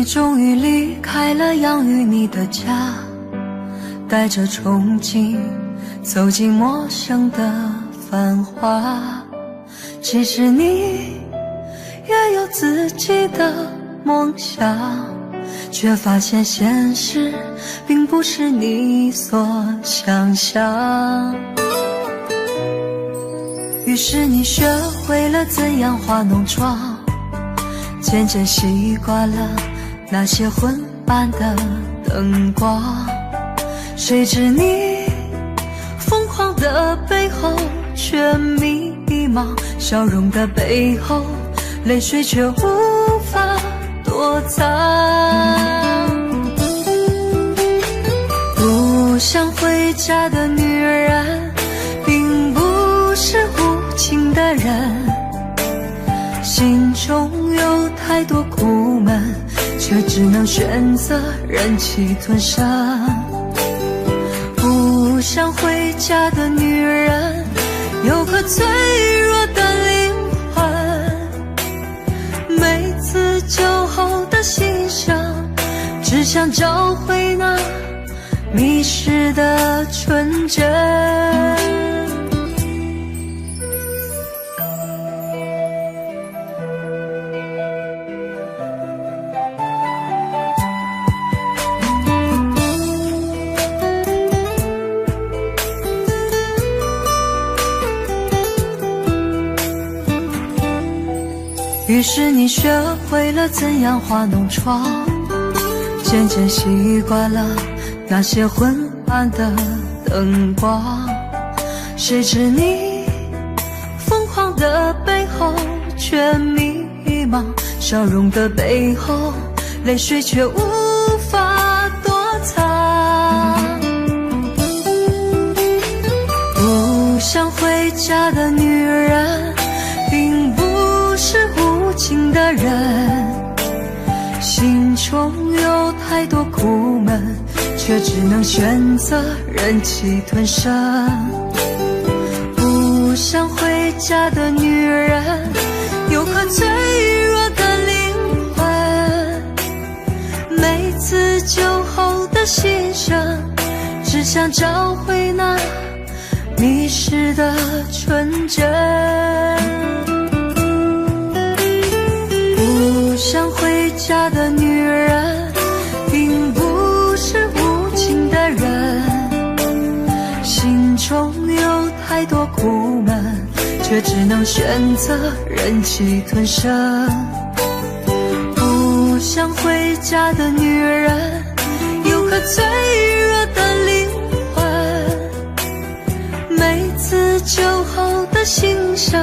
终于离开了养育你的家，带着憧憬走进陌生的繁华。其实你也有自己的梦想，却发现现实并不是你所想象。于是你学会了怎样化浓妆，渐渐习惯了那些昏暗的灯光。谁知你疯狂的背后却迷茫，笑容的背后泪水却无法躲藏。不想回家的女人并不是无情的人，心中有太多苦闷，却只能选择忍气吞声。不想回家的女人有颗脆弱的灵魂，每次酒后的心声只想找回那迷失的纯真。于是你学会了怎样化浓妆，渐渐习惯了那些昏暗的灯光。谁知你疯狂的背后却迷茫，笑容的背后泪水却无法躲藏。不想回家的女人并不是无情的人，心中有太多苦闷，却只能选择忍气吞声。不想回家的女人有颗脆弱的灵魂，每次酒后的心声只想找回那迷失的纯真。不想回家的女人并不是无情的人，心中有太多苦闷，却只能选择忍气吞声。不想回家的女人有颗脆弱的灵魂，每次酒后的心声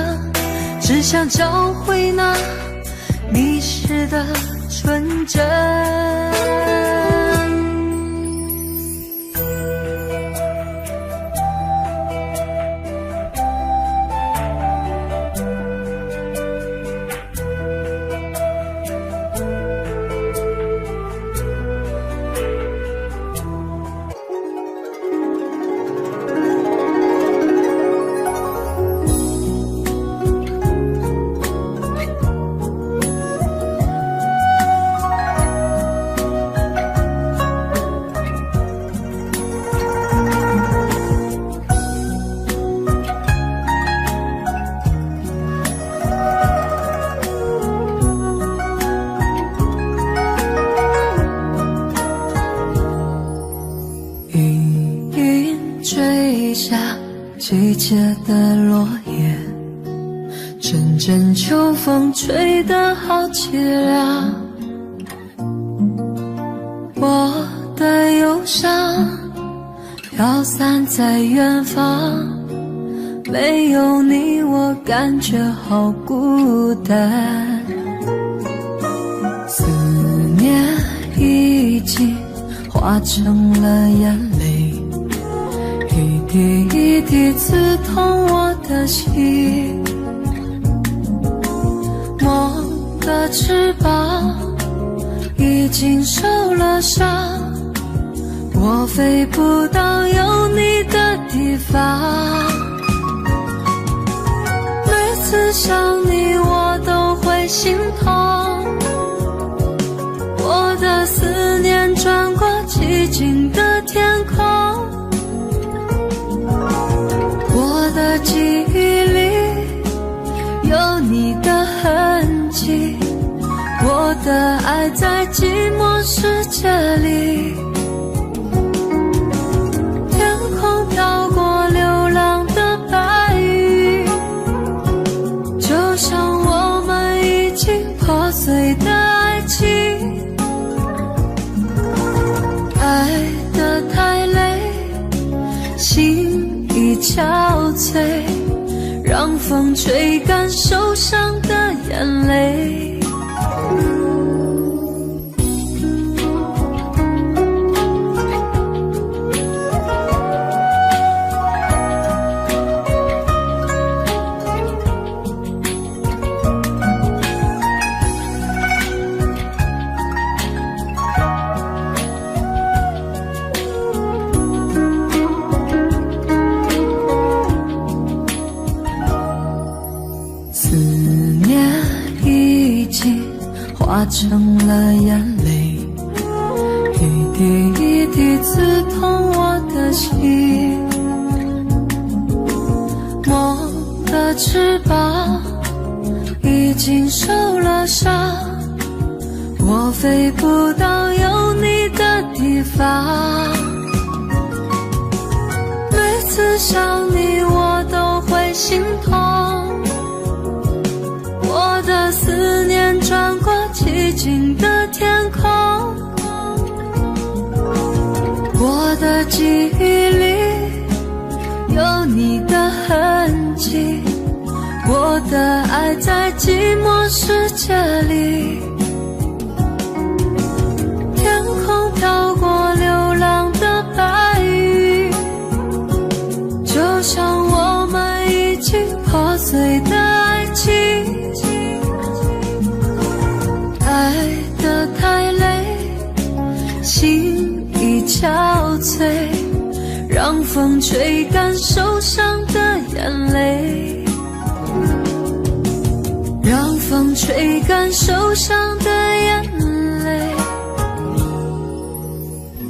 只想找回那迷失的纯真。季节的落叶，阵阵秋风吹得好凄凉。我的忧伤飘散在远方，没有你我感觉好孤单。思念已经化成了眼泪，一滴一滴刺痛我的心。梦的翅膀已经受了伤，我飞不到有你的地方。每次想你我都会心痛，我静的天空。我的记忆里有你的痕迹，我的爱在寂寞世界里。天空飘过流浪的白云，就像我们已经破碎的爱情。爱得太累，心已憔悴，让风吹干受伤的眼泪。化成了眼泪，一滴一滴刺痛我的心。我的翅膀已经受了伤，我飞不到有你的地方。每次想你我都会心痛，我的思念穿过寂静的天空。我的记忆里有你的痕迹，我的爱在寂寞世界里。天空飘过流浪的白云，就像我们已经破碎的爱情。爱得太累，心已憔悴，让风吹干受伤的眼泪。让风吹干受伤的眼泪。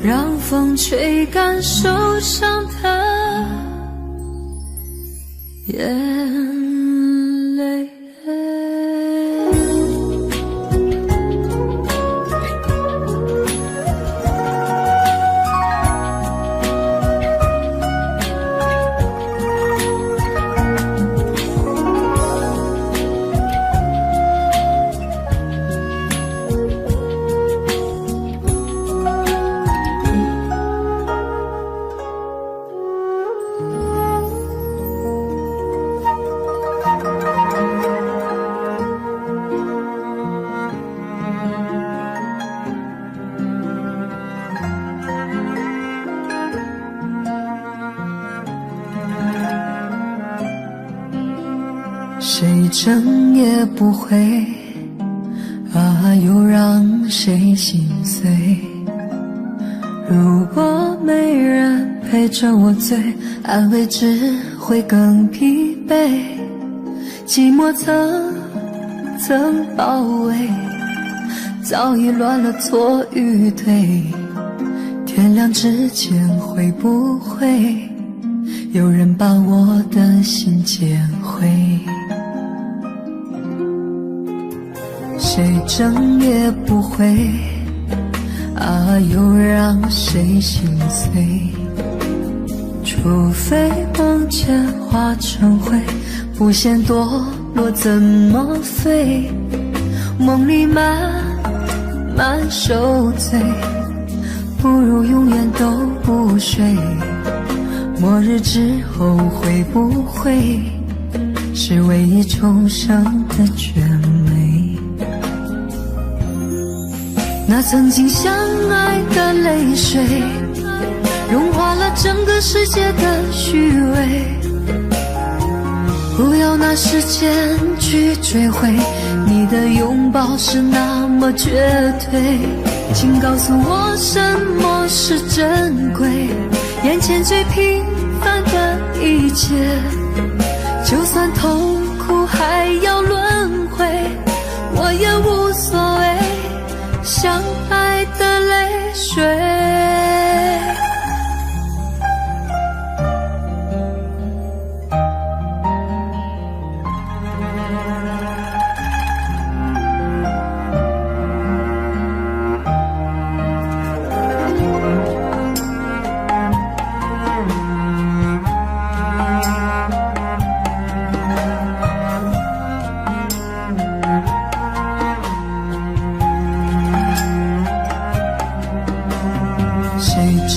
让风吹干受伤的眼泪。谁争也不会啊，又让谁心碎。如果没人陪着我醉，安慰只会更疲惫。寂寞层层包围，早已乱了错与对。天亮之前会不会有人把我的心捡回？谁争也不会啊，又让谁心碎。除非梦见化成灰，不嫌堕落怎么飞？梦里慢慢受罪，不如永远都不睡。末日之后会不会是唯一重生的绝美？那曾经相爱的泪水，融化了整个世界的虚伪。不要拿时间去追回，你的拥抱是那么绝对。请告诉我什么是珍贵，眼前最平凡的一切，就算痛苦还要轮回，我也无所谓。相爱的泪水。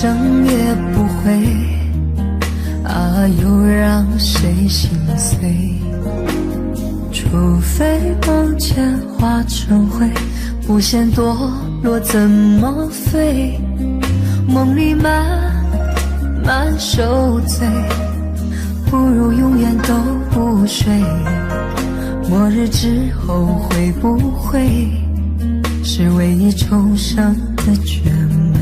声也不会，又让谁心碎？除非梦见化成灰，不嫌堕落怎么飞？梦里慢慢受罪，不如永远都不睡。末日之后会不会是唯一重生的绝美？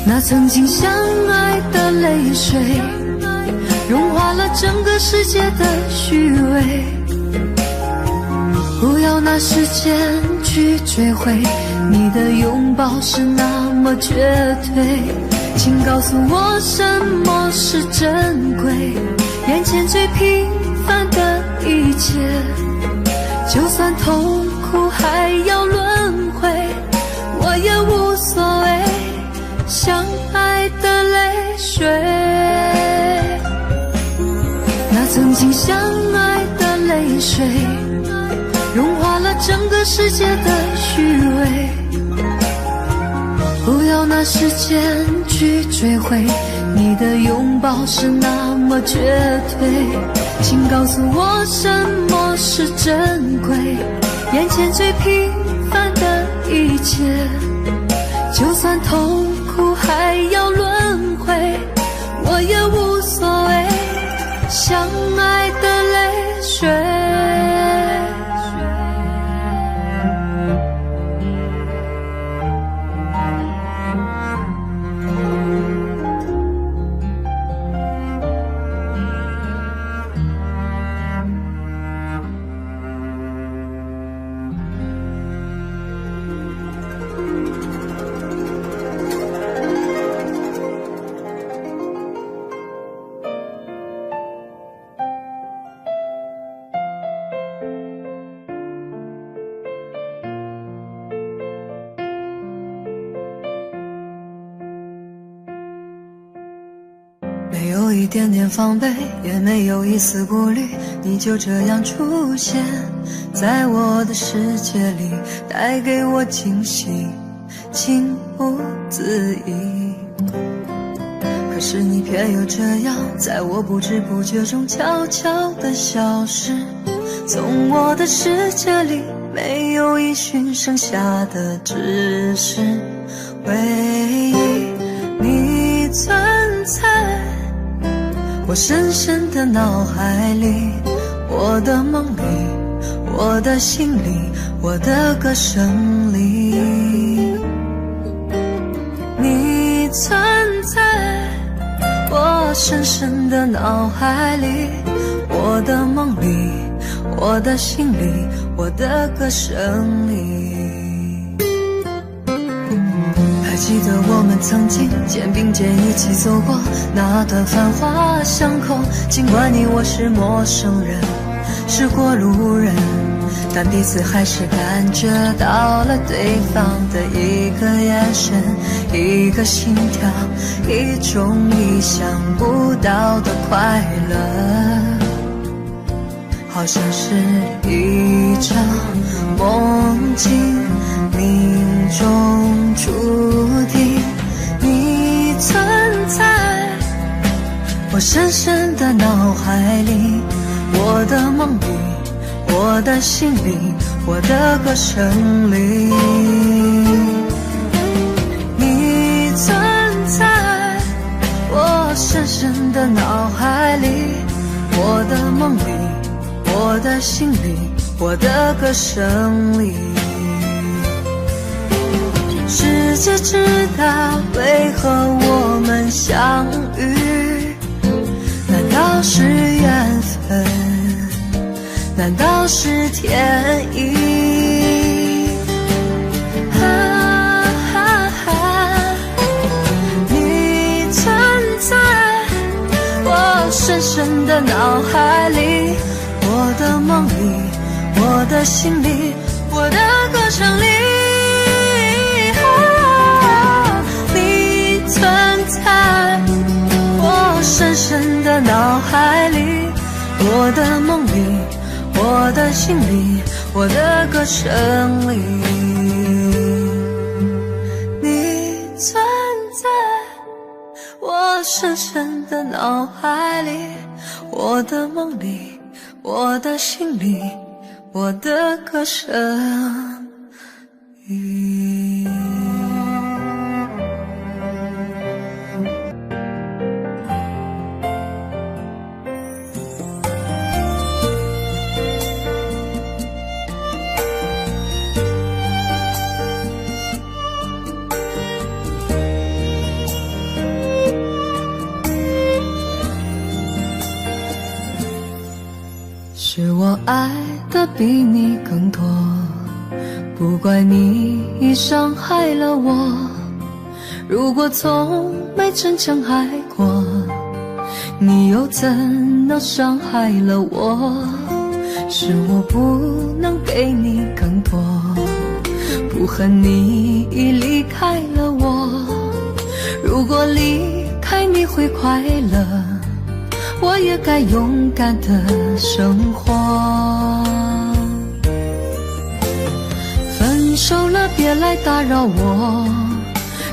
那曾经相爱的泪水，融化了整个世界的虚伪。不要拿时间去追回，你的拥抱是那么绝对。请告诉我什么是珍贵，眼前最平凡的一切，就算痛苦还要轮回，我也无所谓。相爱的泪水，那曾经相爱的泪水，融化了整个世界的虚伪。不要拿时间去追回，你的拥抱是那么绝对。请告诉我什么是珍贵，眼前最平凡的一切，就算痛苦还要轮回，我也无所谓。相爱的泪水，没有一点点防备，也没有一丝顾虑，你就这样出现在我的世界里，带给我惊喜，情不自已。可是你偏又这样，在我不知不觉中悄悄地消失，从我的世界里没有音讯，剩下的只是唯一你存在我深深的脑海里，我的梦里，我的心里，我的歌声里。你存在我深深的脑海里，我的梦里，我的心里，我的歌声里。还记得我们曾经肩并肩一起走过那段繁华巷口，尽管你我是陌生人，是过路人，但彼此还是感觉到了对方的一个眼神，一个心跳，一种意想不到的快乐，好像是一场梦境，命中注定。你存在我深深的脑海里，我的梦里，我的心里，我的歌声里。你存在我深深的脑海里，我的梦里，我的心里，我的歌声里。世界知道为何我们相遇，难道是缘分？难道是天意？你存在我深深的脑海里，我的梦里，我的心里，我的歌声里。你存在我深深的脑海里，我的梦里，我的心里，我的歌声里。你深深的脑海里，我的梦里，我的心里，我的歌声里。是我爱的比你更多，不怪你已伤害了我。如果从没真正爱过，你又怎能伤害了我？是我不能给你更多，不恨你已离开了我。如果离开你会快乐，我也该勇敢的生活。分手了别来打扰我，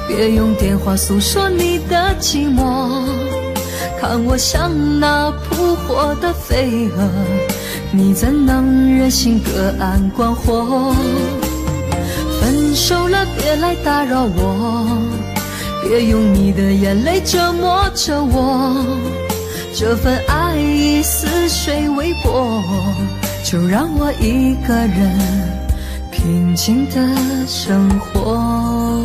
别用电话诉说你的寂寞。看我像那扑火的飞蛾，你怎能忍心隔岸观火？分手了别来打扰我，别用你的眼泪折磨着我。这份爱已似水微波，就让我一个人平静的生活。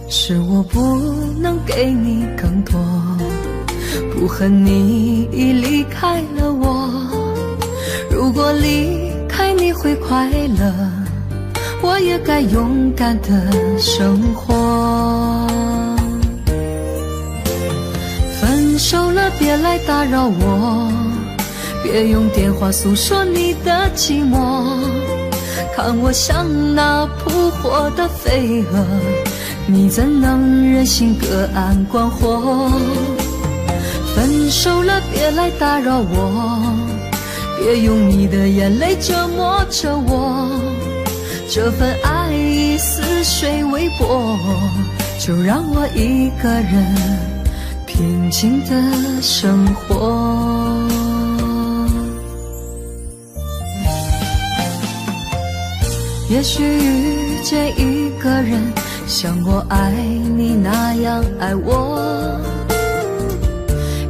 是我不能给你更多，不恨你已离开了我。如果离开你会快乐，我也该勇敢的生活。分手了别来打扰我，别用电话诉说你的寂寞。看我像那扑火的飞蛾，你怎能忍心隔岸观火？分手了别来打扰我，别用你的眼泪折磨着我。这份爱已似水微波，就让我一个人平静的生活。也许遇见一个人，像我爱你那样爱我，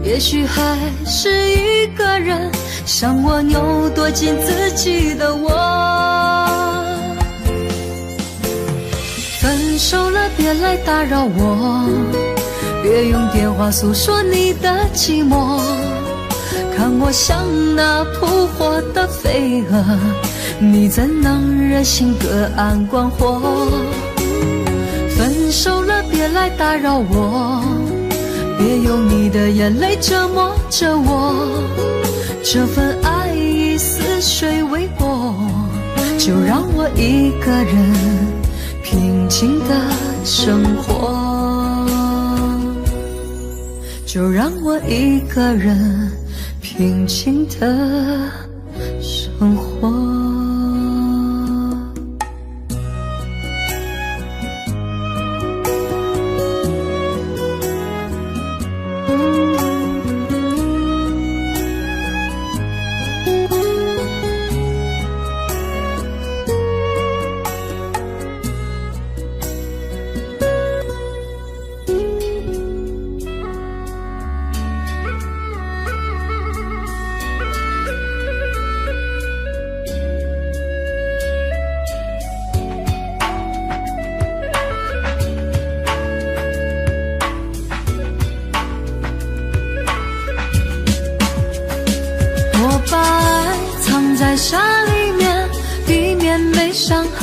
也许还是一个人，像我扭多进自己的窝。分手了别来打扰我，别用电话诉说你的寂寞。看我像那扑火的飞蛾，你怎能忍心隔岸观火？分手了别来打扰我，别用你的眼泪折磨着我。这份爱已似水微波，就让我一个人平静的生活，就让我一个人平静的生活。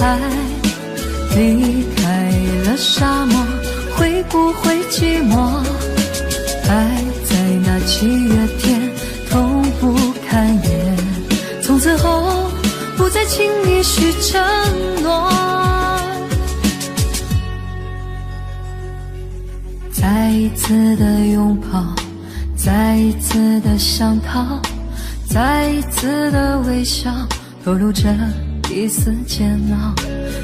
海，离开了沙漠，会不会寂寞？爱在那7月天痛不堪言，从此后不再轻易许承诺。再一次的拥抱，再一次的想逃，再一次的微笑，透露着一丝煎熬。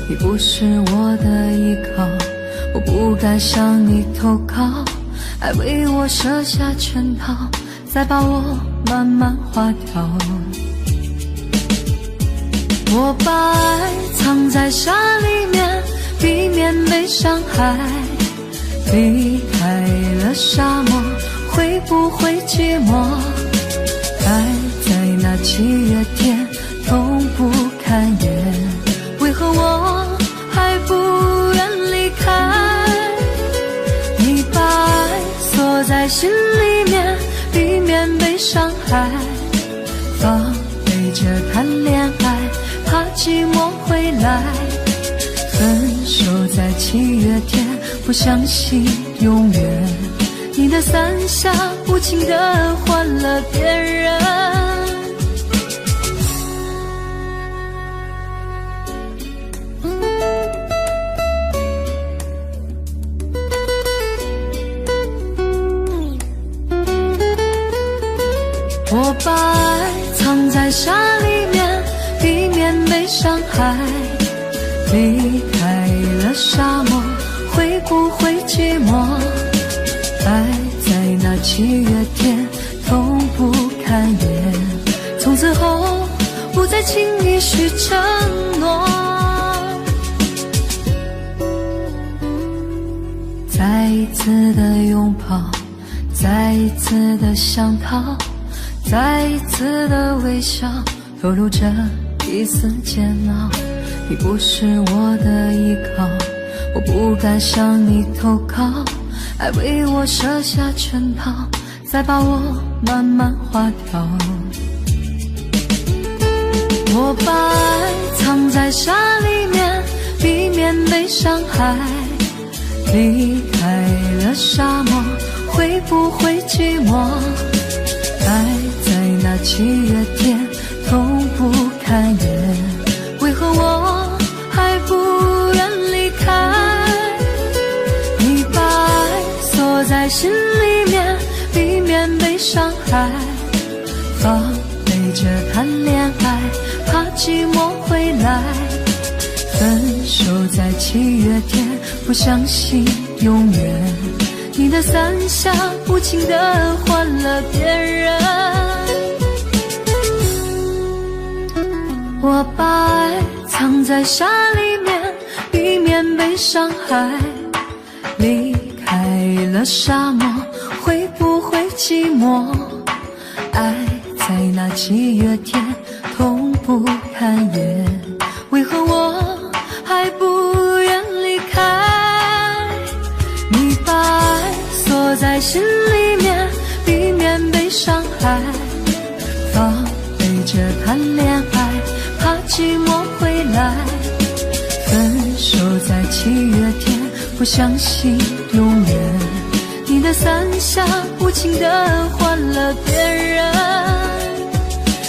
你不是我的依靠，我不敢向你投靠，爱为我设下圈套，再把我慢慢划掉。我把爱藏在沙里面，避免被伤害，离开了沙漠，会不会寂寞？爱在那7月天痛不堪言，为何我还不愿离开？你把爱锁在心里面，避免被伤害，防备着谈恋爱，怕寂寞回来。分手在7月天，不相信永远，你的伞下无情地换了别人。我把爱藏在沙里面，避免被伤害，离开了沙漠，会不会寂寞？爱在那7月天痛不堪言，从此后不再轻易许承诺。再一次的拥抱，再一次的想逃，再一次的微笑，透露着一丝煎熬。你不是我的依靠，我不敢向你投靠，爱为我设下圈套，再把我慢慢划掉。我把爱藏在沙里面，避免被伤害，离开了沙漠，会不会寂寞？爱在那7月天痛不堪言，为何我还不愿离开？你把爱锁在心里面，避免被伤害，防备着谈恋爱，怕寂寞回来。分手在7月天，不相信永远，你的伞下无情地换了别人。我把爱藏在沙里面，避免被伤害，离开了沙漠，会不会寂寞？爱在那7月天痛不堪言，为何我还不愿离开？你把爱锁在心里面，避免被伤害，防备着谈恋爱，怕寂寞回来。分手在7月天，不相信永远，你的伞下无情地换了别人，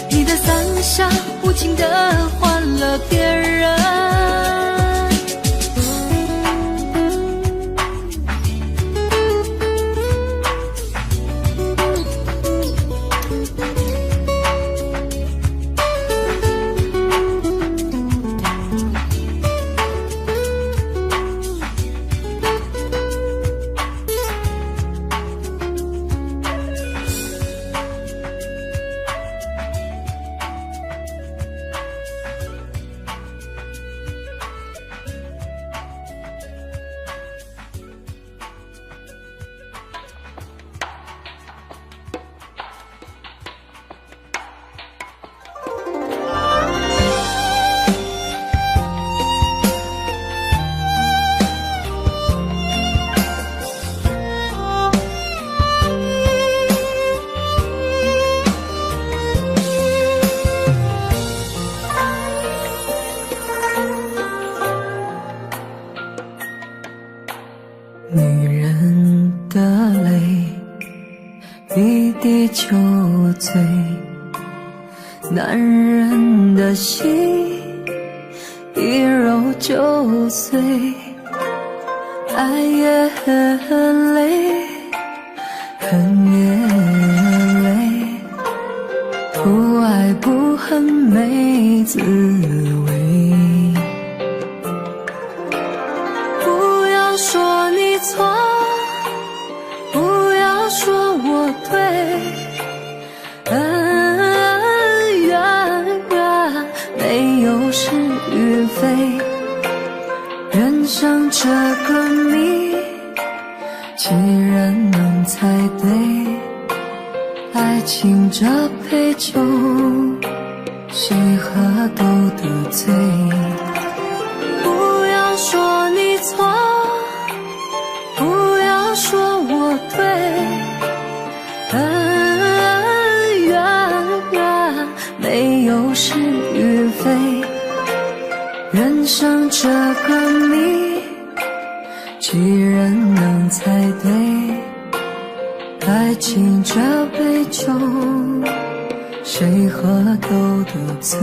你的伞下无情地换了别人。的泪一滴就醉，男人的心一揉就碎，爱也很累，恨也累，不爱不恨没滋味。不要说你错，不要说我对，恩怨没有是与非，人生这个谜，几人能猜对？爱情这杯酒，谁喝都得醉。不要说你错，不要说我对，恩怨没有是与非，人生这个谜，几人能猜对？爱情这杯酒，谁喝都得醉。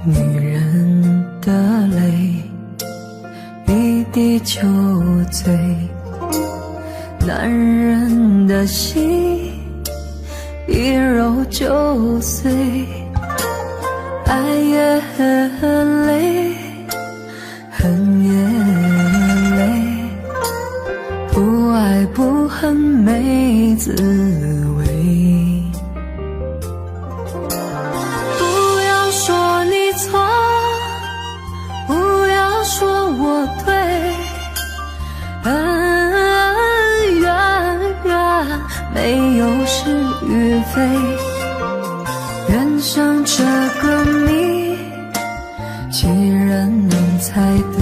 女人的泪一滴就醉，男人的心一揉就碎，爱也很累，恨也累，不爱不恨没滋味。不要说你错，不要说我对，恩怨没有是与非，人生这个谜，几人能猜对？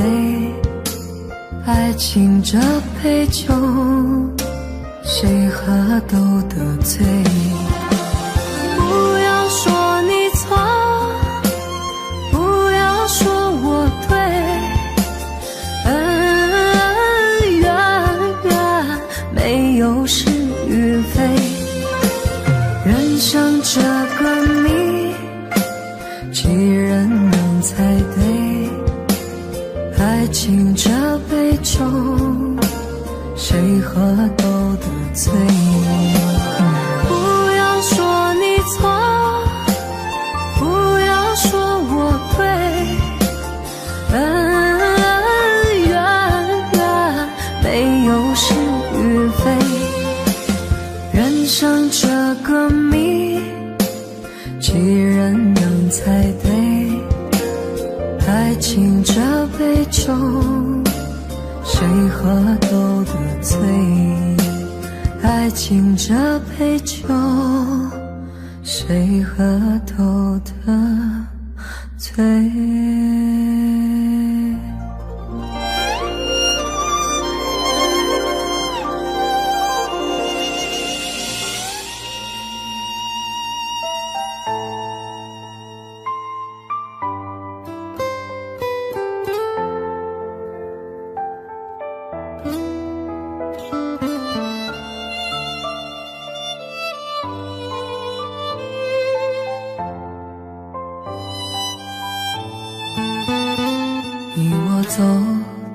爱情这杯酒，谁喝都得醉。不要说你错，不要说我对，恩怨没有是与非，人生这个谜，几人能猜对？爱情这杯酒，谁喝都得醉。不要说你错，不要说我对，恩怨没有是与非，人生这个谜，几人能猜对？爱情这杯酒，谁喝都得醉。爱情这杯酒，谁喝都得醉。你我走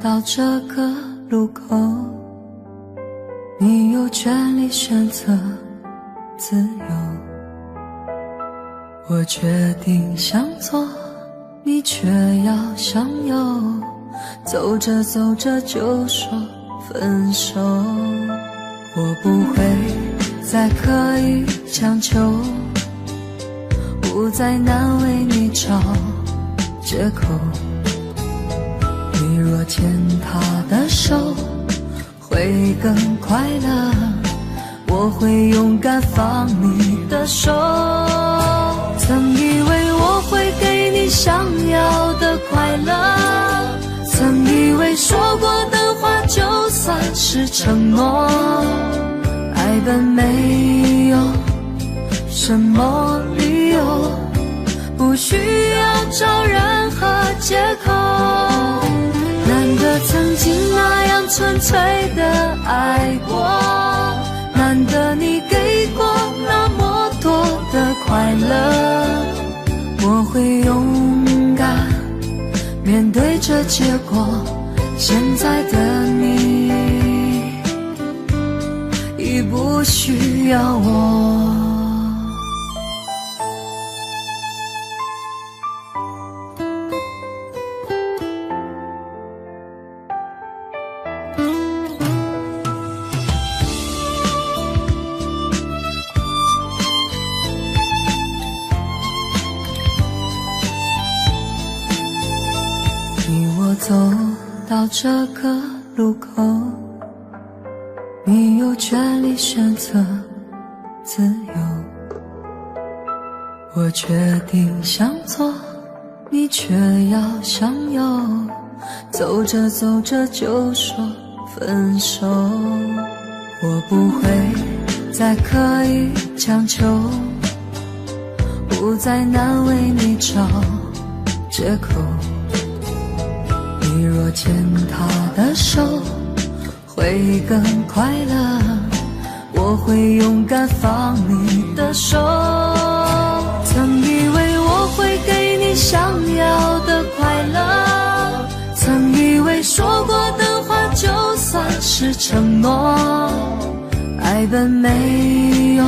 到这个路口，你有权利选择自由，我决定向左，你却要向右，走着走着就说分手。我不会再刻意强求，不再难为你找借口，你若牵他的手会更快乐，我会勇敢放你的手。曾以为我会给你想要的快乐，曾以为说过的话就算是承诺。爱本没有什么理由，不需要找任何借口。难得曾经那样纯粹的爱过，难得你给过那么多的快乐。我会勇敢面对这结果，现在的你已不需要我。你我走到这个路口，你有权利选择自由。我决定向左，你却要向右，走着走着就说分手。我不会再刻意强求，不再难为你找借口。你若牵他的手会更快乐，我会勇敢放你的手。曾以为我会给你想要的快乐，曾以为说过的话就算是承诺。爱本没有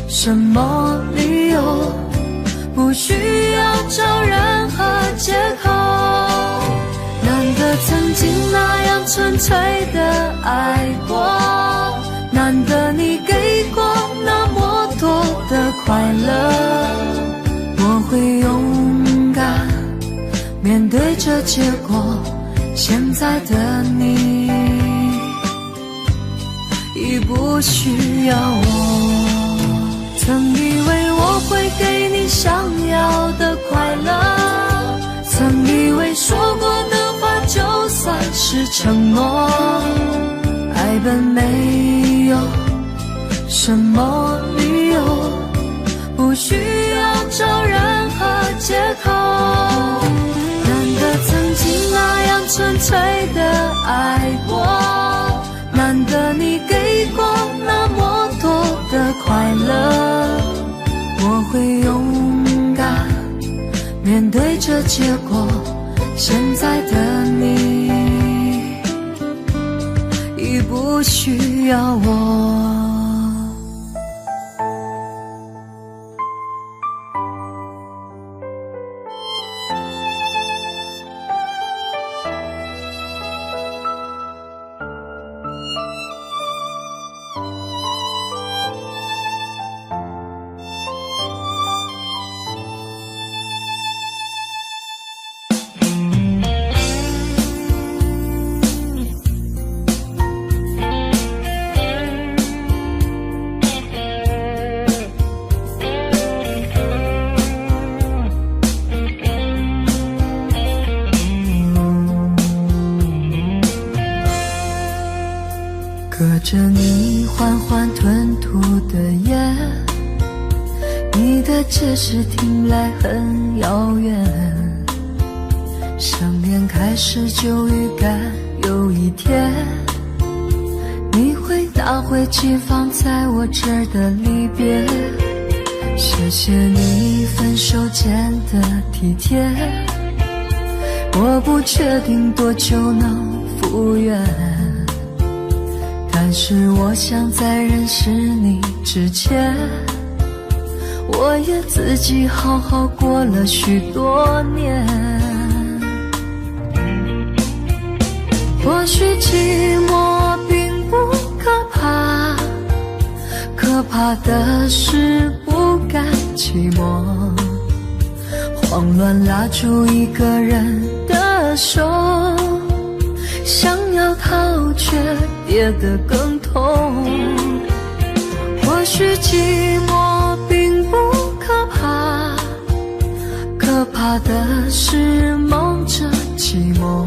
什么理由，不需要找任何借口。难得曾经那样纯粹的爱过，难得你给过那么多的快乐。我会勇敢面对这结果，现在的你已不需要我。曾以为我会给你想要的快乐，曾以为说过的话就算是承诺。爱本没有什么理由，不需要找任何借口。难得曾经那样纯粹的爱过，难得你给过那么多的快乐。我会勇敢面对这结果，现在的你已不需要我。隔着你缓缓吞吐的烟，你的解释听来很遥远。想念开始就预感有一天，你会拿回寄放在我这儿的离别。谢谢你分手前的体贴，我不确定多久能复原，但是我想在认识你之前，我也自己好好过了许多年。或许寂寞并不可怕，可怕的是不甘寂寞，慌乱拉住一个人的手，想要逃却跌得更痛。或许寂寞并不可怕，可怕的是梦着寂寞，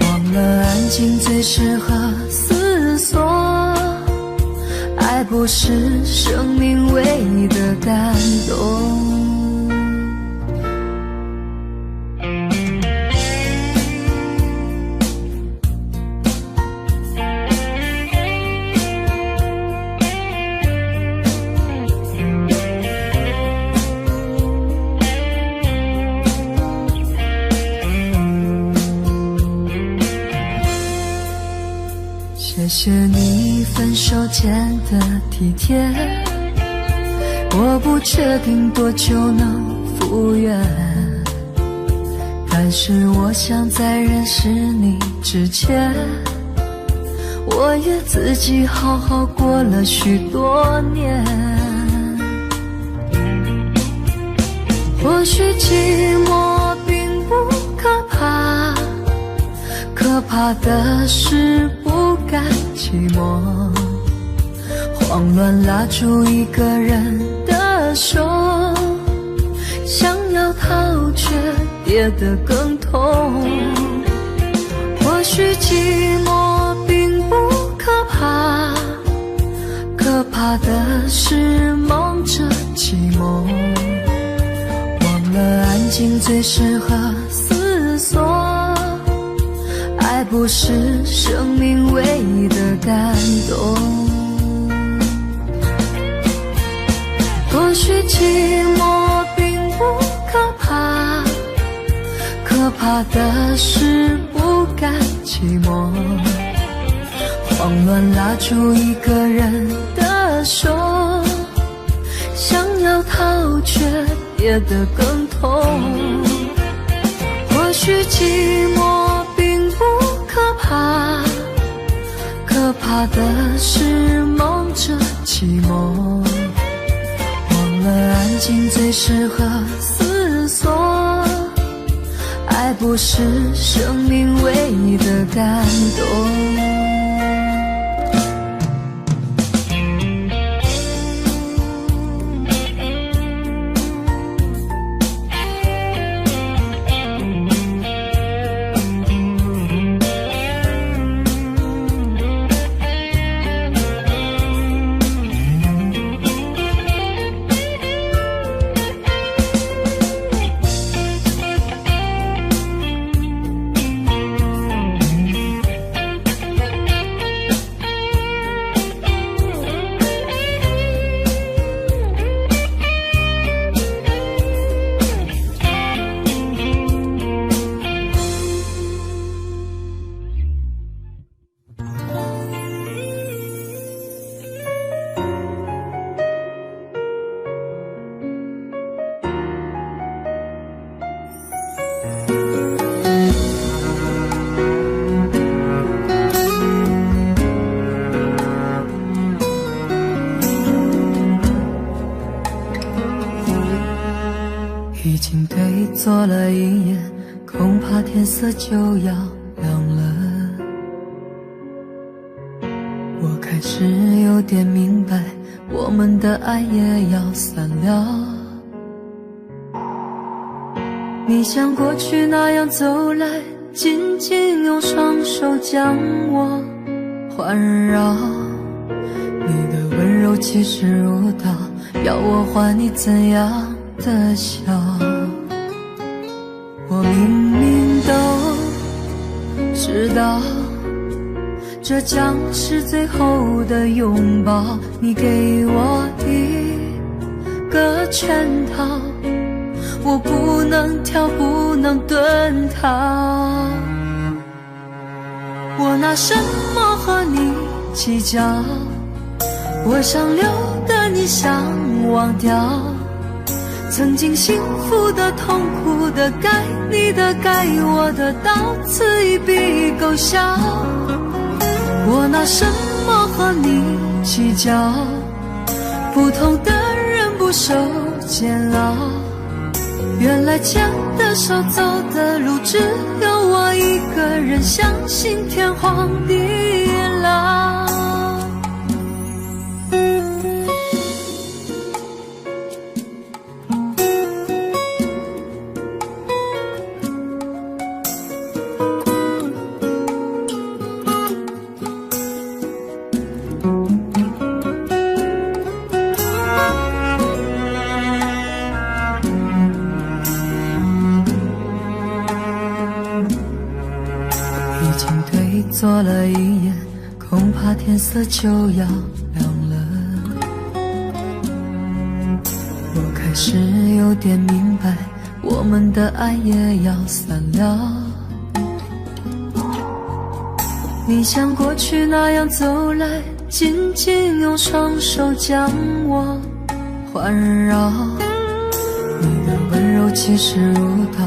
忘了安静最适合思索，爱不是生命唯一的感动。谢谢你分手前的体贴，我不确定多久能复原，但是我想在认识你之前，我也自己好好过了许多年。或许寂寞并不可怕，可怕的是不甘寂寞，慌乱拉住一个人的手，想要逃却跌得更痛。或许寂寞并不可怕，可怕的是忙着寂寞，忘了安静最适合思索，爱不是生命唯一的感动。或许寂寞并不可怕，可怕的是不甘寂寞，慌乱拉住一个人的手，想要逃却跌得更痛。或许寂寞并不可怕，可怕的是忙着寂寞，忘了安静最适合思索，爱不是生命唯一的感动。已经对坐了一夜，恐怕天色就要亮了。我开始有点明白，我们的爱也要散了。你像过去那样走来，紧紧用双手将我环绕，你的温柔气势如刀，要我还你怎样的笑？我明明都知道，这将是最后的拥抱，你给我一个圈套，我不能跳，不能遁逃。我拿什么和你计较？我想留的你想忘掉，曾经幸福的痛苦的该你的该我的，到此一笔勾销。我拿什么和你计较？不同的人不受煎熬，原来牵的手走的路，只有我一个人相信天荒地老。会做了一夜，恐怕天色就要亮了。我开始有点明白，我们的爱也要散了。你像过去那样走来，紧紧用双手将我环绕，你的温柔气势如刀，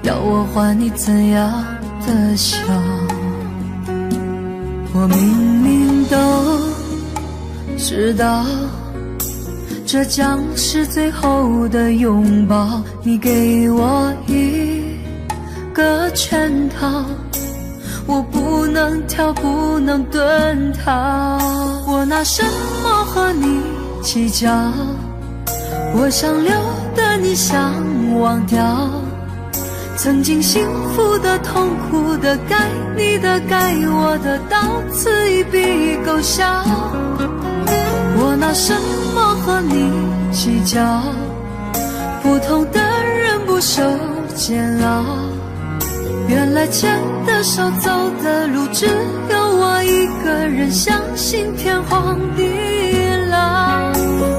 要我还你怎样的笑？我明明都知道，这将是最后的拥抱，你给我一个圈套，我不能跳，不能遁逃。我拿什么和你计较？我想留的你想忘掉，曾经幸福的痛苦的该你的该我的，到此一笔勾销。我拿什么和你计较？不同的人不受煎熬，原来牵的手走的路只有我一个人，相信天荒地老。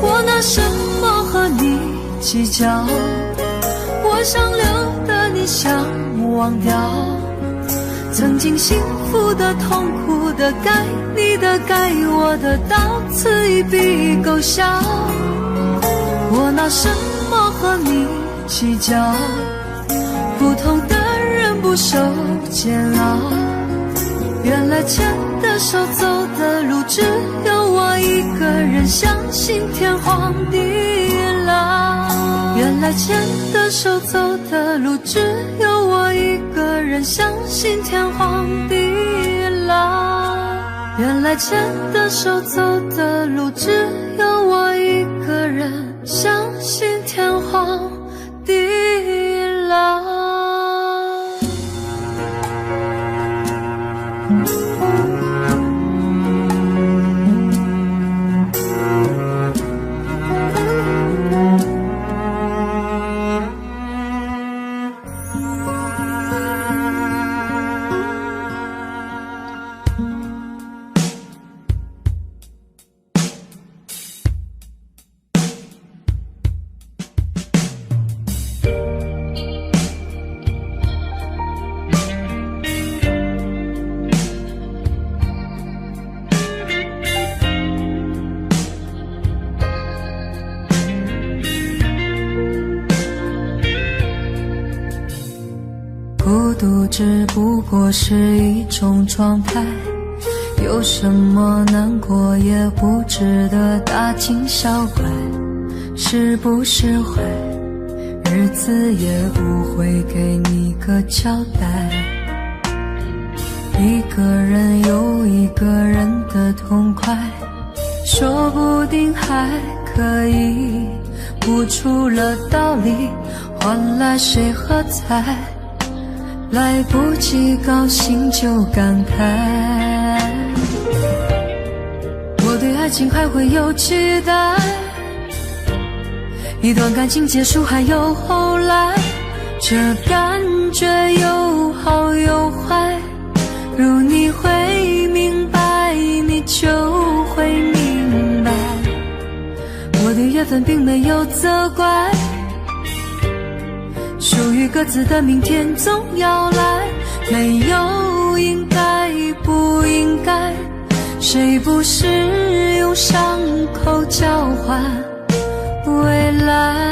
我拿什么和你计较？我想留的你想忘掉，曾经幸福的痛苦的该你的该我的，到此一笔勾销。我拿什么和你计较？不同的人不受煎熬，原来牵的手走的路只有我一个人，相信天荒地老。原来牵的手走的路只有我一个人，相信天荒地老。原来牵的手走的路只有我一个人，相信天荒地老。孤独只不过是一种状态，有什么难过也不值得大惊小怪，释不释怀，日子也不会给你个交代。一个人有一个人的痛快，说不定还可以悟出了道理，换来谁喝彩，来不及高兴就感慨。我对爱情还会有期待，一段感情结束还有后来，这感觉有好有坏，如你会明白，你就会明白。我对缘分并没有责怪，属于各自的明天总要来，没有应该不应该，谁不是用伤口交换未来。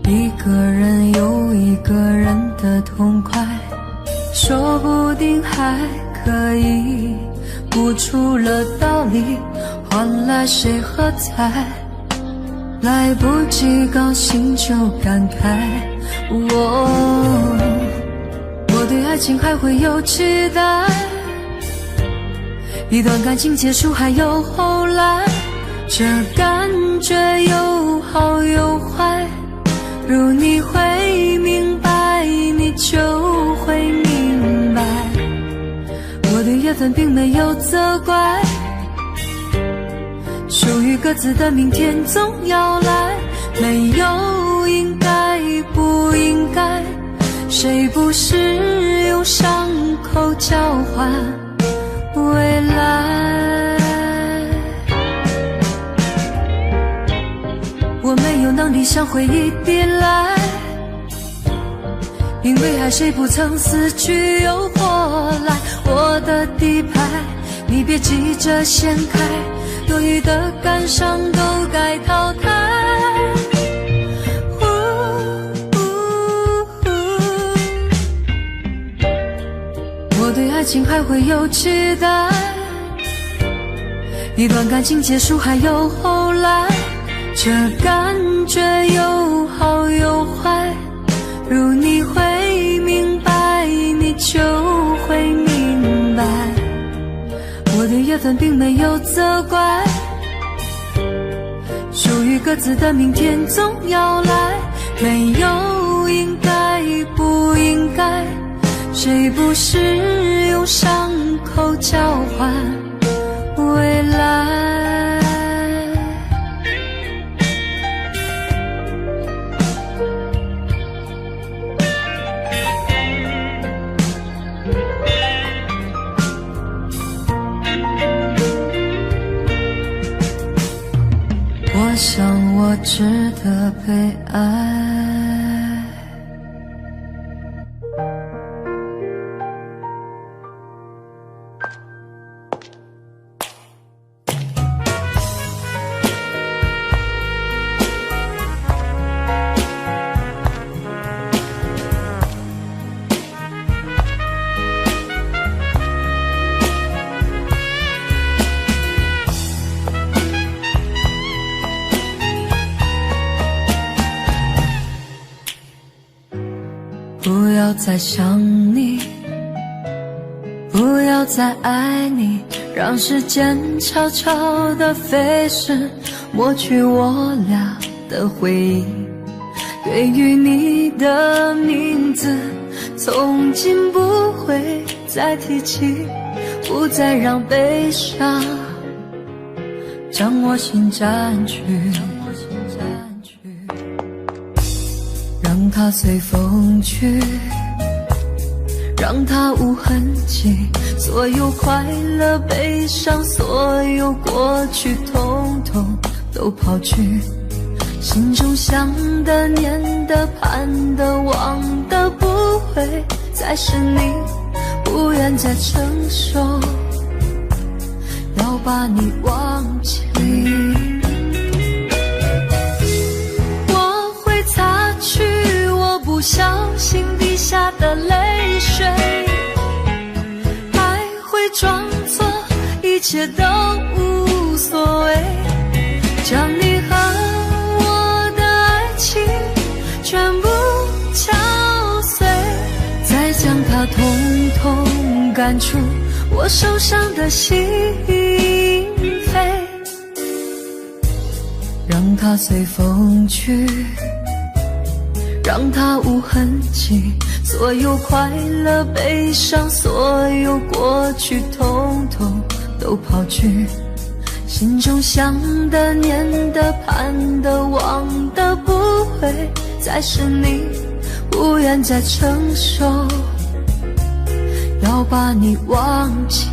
一个人有一个人的痛快，说不定还可以悟出了道理，换来谁喝彩，来不及高兴就感慨。情还会有期待，一段感情结束还有后来，这感觉有好有坏，如你会明白，你就会明白，我对缘分并没有责怪，属于各自的明天总要来，没有应该不应该，谁不是用伤口交换未来。我没有能力向回忆抵赖，因为爱谁不曾死去又活来，我的底牌你别急着掀开，多余的感伤都该淘汰。我对爱情还会有期待，一段感情结束还有后来，这感觉有好有坏，如你会明白，你就会明白，我对缘分并没有责怪，属于各自的明天总要来，没有应该不应该，谁不是用伤口交换未来。我想我值得被爱。不要再想你，不要再爱你，让时间悄悄地飞逝，抹去我俩的回忆。对于你的名字，从今不会再提起，不再让悲伤将我心占据，让它随风去，让它无痕迹，所有快乐悲伤，所有过去统统都抛去，心中想的念的盼的望的不会再是你，不愿再承受要把你忘记。我会擦去我不小心滴下的泪水，还会装作一切都无所谓，将你和我的爱情全部敲碎，再将它统统赶出我受伤的心扉，让它随风去，让它无痕迹，所有快乐悲伤，所有过去统统都抛去，心中想的念的盼的望的不会再是你，不愿再承受要把你忘记。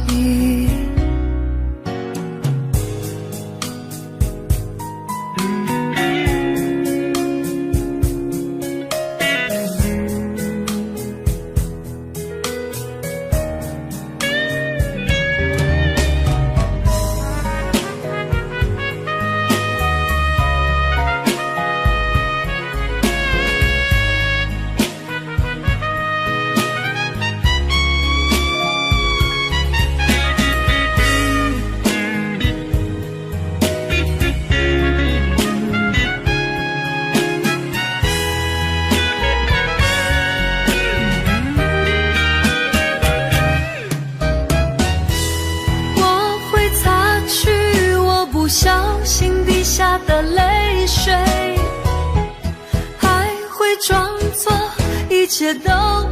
切都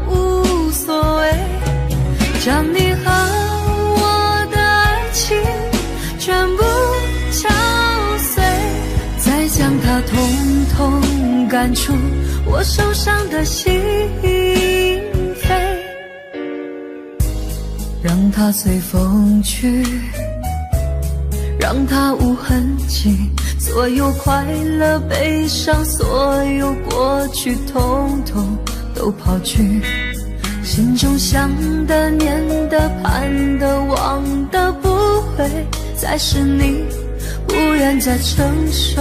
无所谓，将你和我的爱情全部敲碎，再将它统统赶出我手上的心扉，让它随风去，让它无痕迹，所有快乐悲伤，所有过去统统都抛去，心中想的念的盼的望的不会再是你，不愿再承受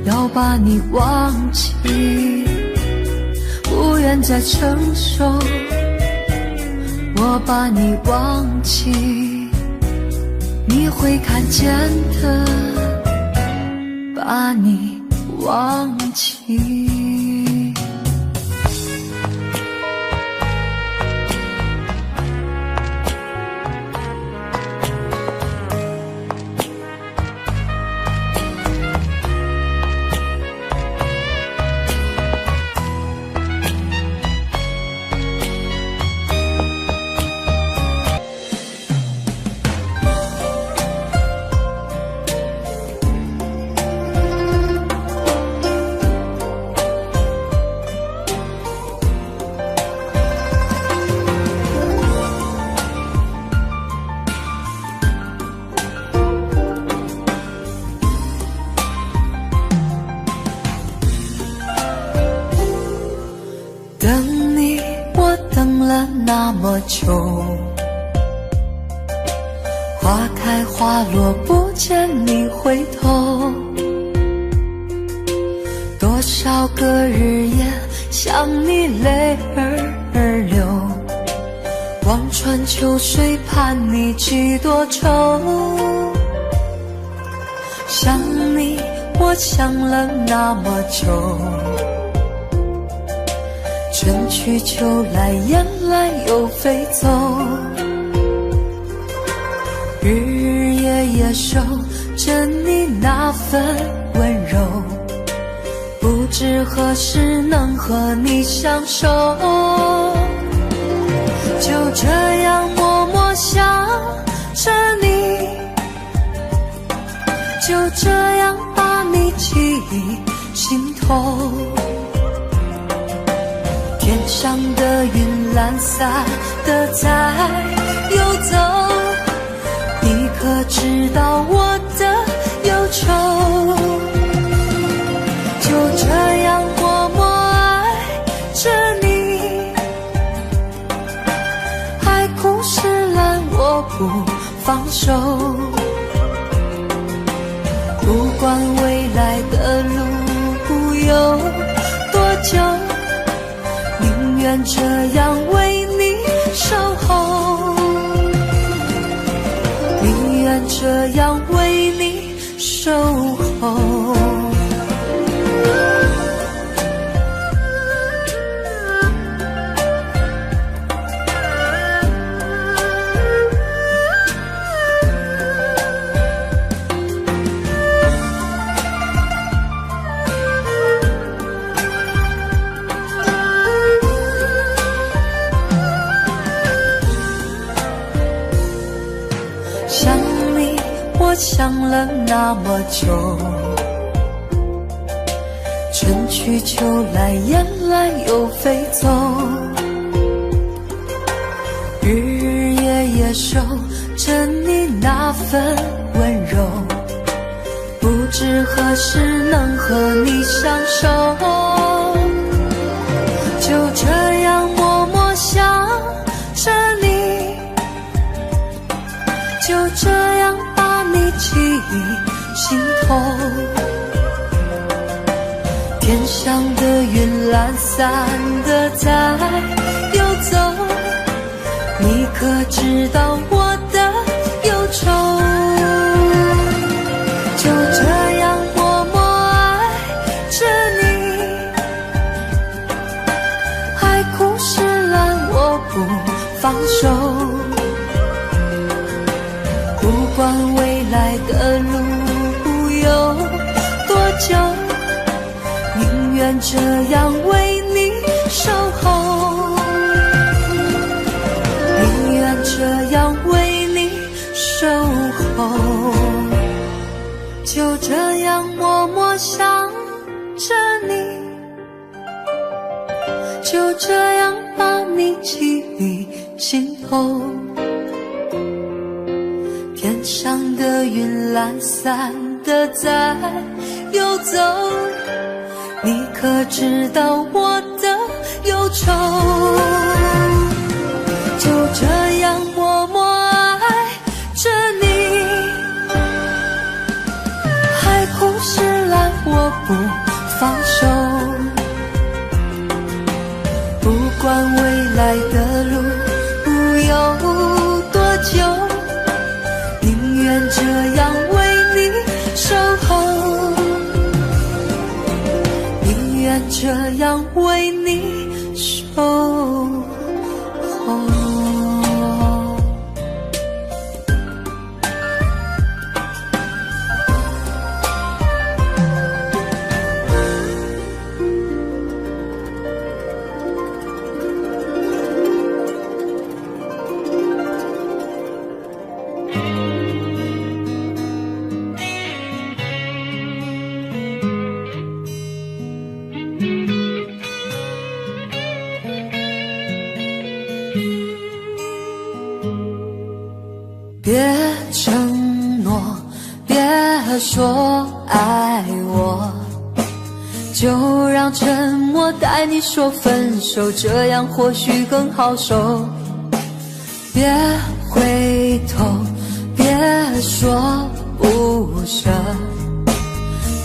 要把你忘记，不愿再承受我把你忘记，你会看见的，把你忘记。等你，我等了那么久，花开花落不见你回头，多少个日夜想你泪儿流，望穿秋水盼你几多愁，想你我想了那么久，春去秋来，雁来又飞走，日日夜夜守着你那份温柔，不知何时能和你相守，就这样默默想着你，就这样把你记忆心头，天上的云懒散的在游走，你可知道我的忧愁，就这样默默爱着你，海枯石烂我不放手，不管未来的路有多久，宁愿这样为你守候，宁愿这样为你守候。想你，我想了那么久，春去秋来，雁来又飞走，日日夜夜守着你那份温柔，不知何时能和你相守，就这样默默想着你，就这样把你记忆心头，天上的云懒散的在游走，你可知道我的忧愁，就这样默默爱着你，海枯石烂我不放手，不管未来的路有多久，宁愿这样为你就这样把你记忆心头。天上的云懒散的在游走，你可知道我的忧愁？就这样默默爱着你，海枯石烂我不放手，不管未来的路有多久，宁愿这样为你守候，宁愿这样为你守候。别承诺，别说爱我，就让沉默带你说分手，这样或许更好受。别回头，别说不舍，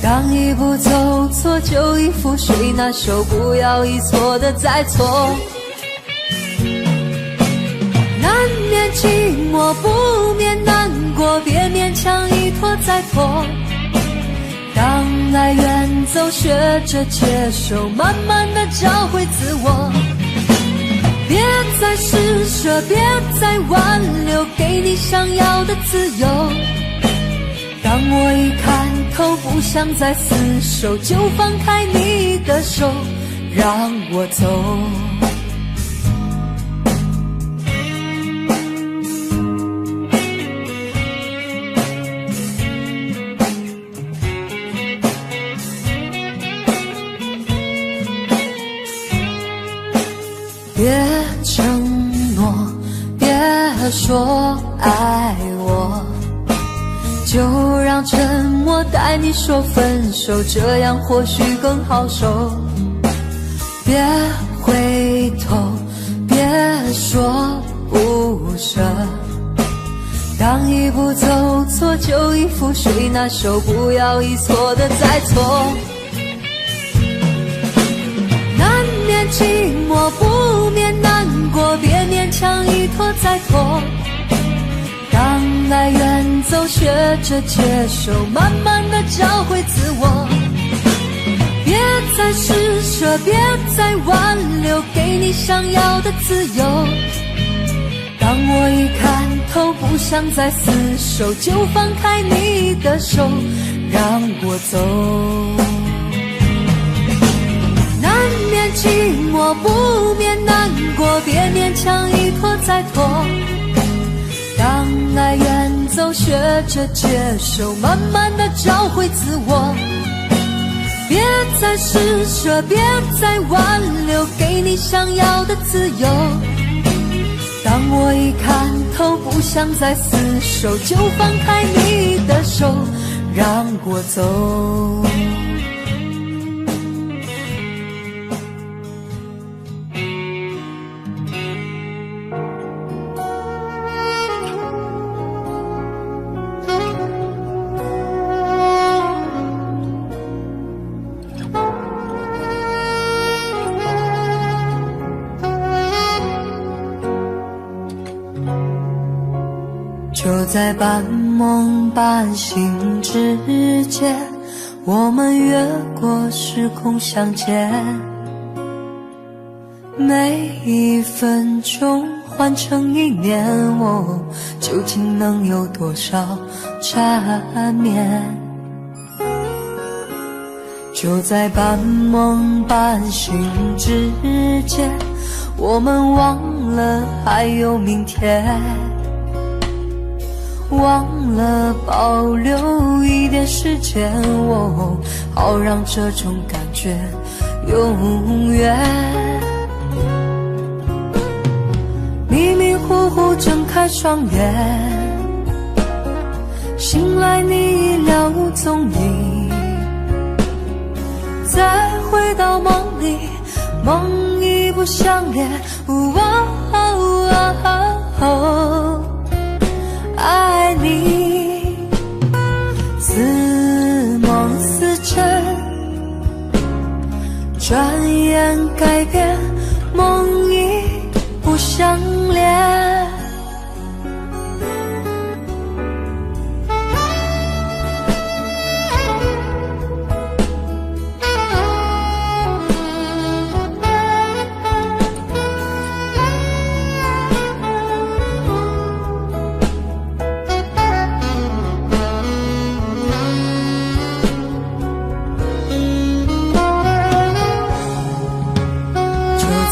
当一步走错就一覆水，那手不要一错的再错。难免寂寞，不免难过，别勉强一拖再拖。当爱远走，学着接受，慢慢的找回自我。别再施舍，别再挽留，给你想要的自由。当我一看透，不想再厮守，就放开你的手，让我走。别承诺，别说爱我，就让沉默带你说分手，这样或许更好受。别回头，别说不舍，当一步走错就一覆水，那手不要一错的再错。难免寂寞，不免难过，别勉强一拖再拖。当爱远走，学着接受，慢慢的找回自我。别再施舍，别再挽留，给你想要的自由。当我一看透，不想再厮守，就放开你的手，让我走。难免寂寞，不免难过，别勉强一拖再拖。当爱远走，学着接受，慢慢的找回自我。别再施舍，别再挽留，给你想要的自由。当我一看透，不想再厮守，就放开你的手，让我走。就在半梦半醒之间，我们越过时空相见。每一分钟换成一年，我究竟能有多少缠绵？就在半梦半醒之间，我们忘了还有明天，忘了保留一点时间，好让这种感觉永远。呼呼睁开双眼，醒来你已了无踪影，再回到梦里，梦已不相连。爱你似梦似真，转眼改变，梦已不相连。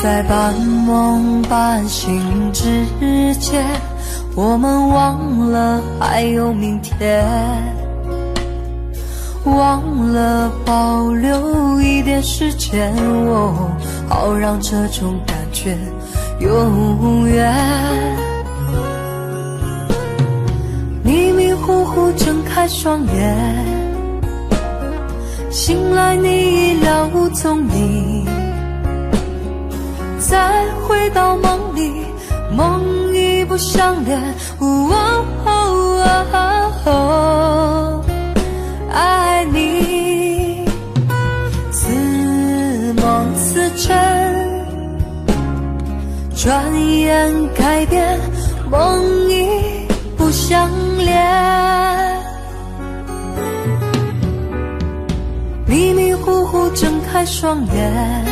在半梦半醒之间，我们忘了还有明天，忘了保留一点时间，好让这种感觉永远。迷迷糊糊睁开双眼，醒来你已了无踪影，再回到梦里，梦已不相连。爱你似梦似真，转眼改变，梦已不相连。迷迷糊糊睁开双眼，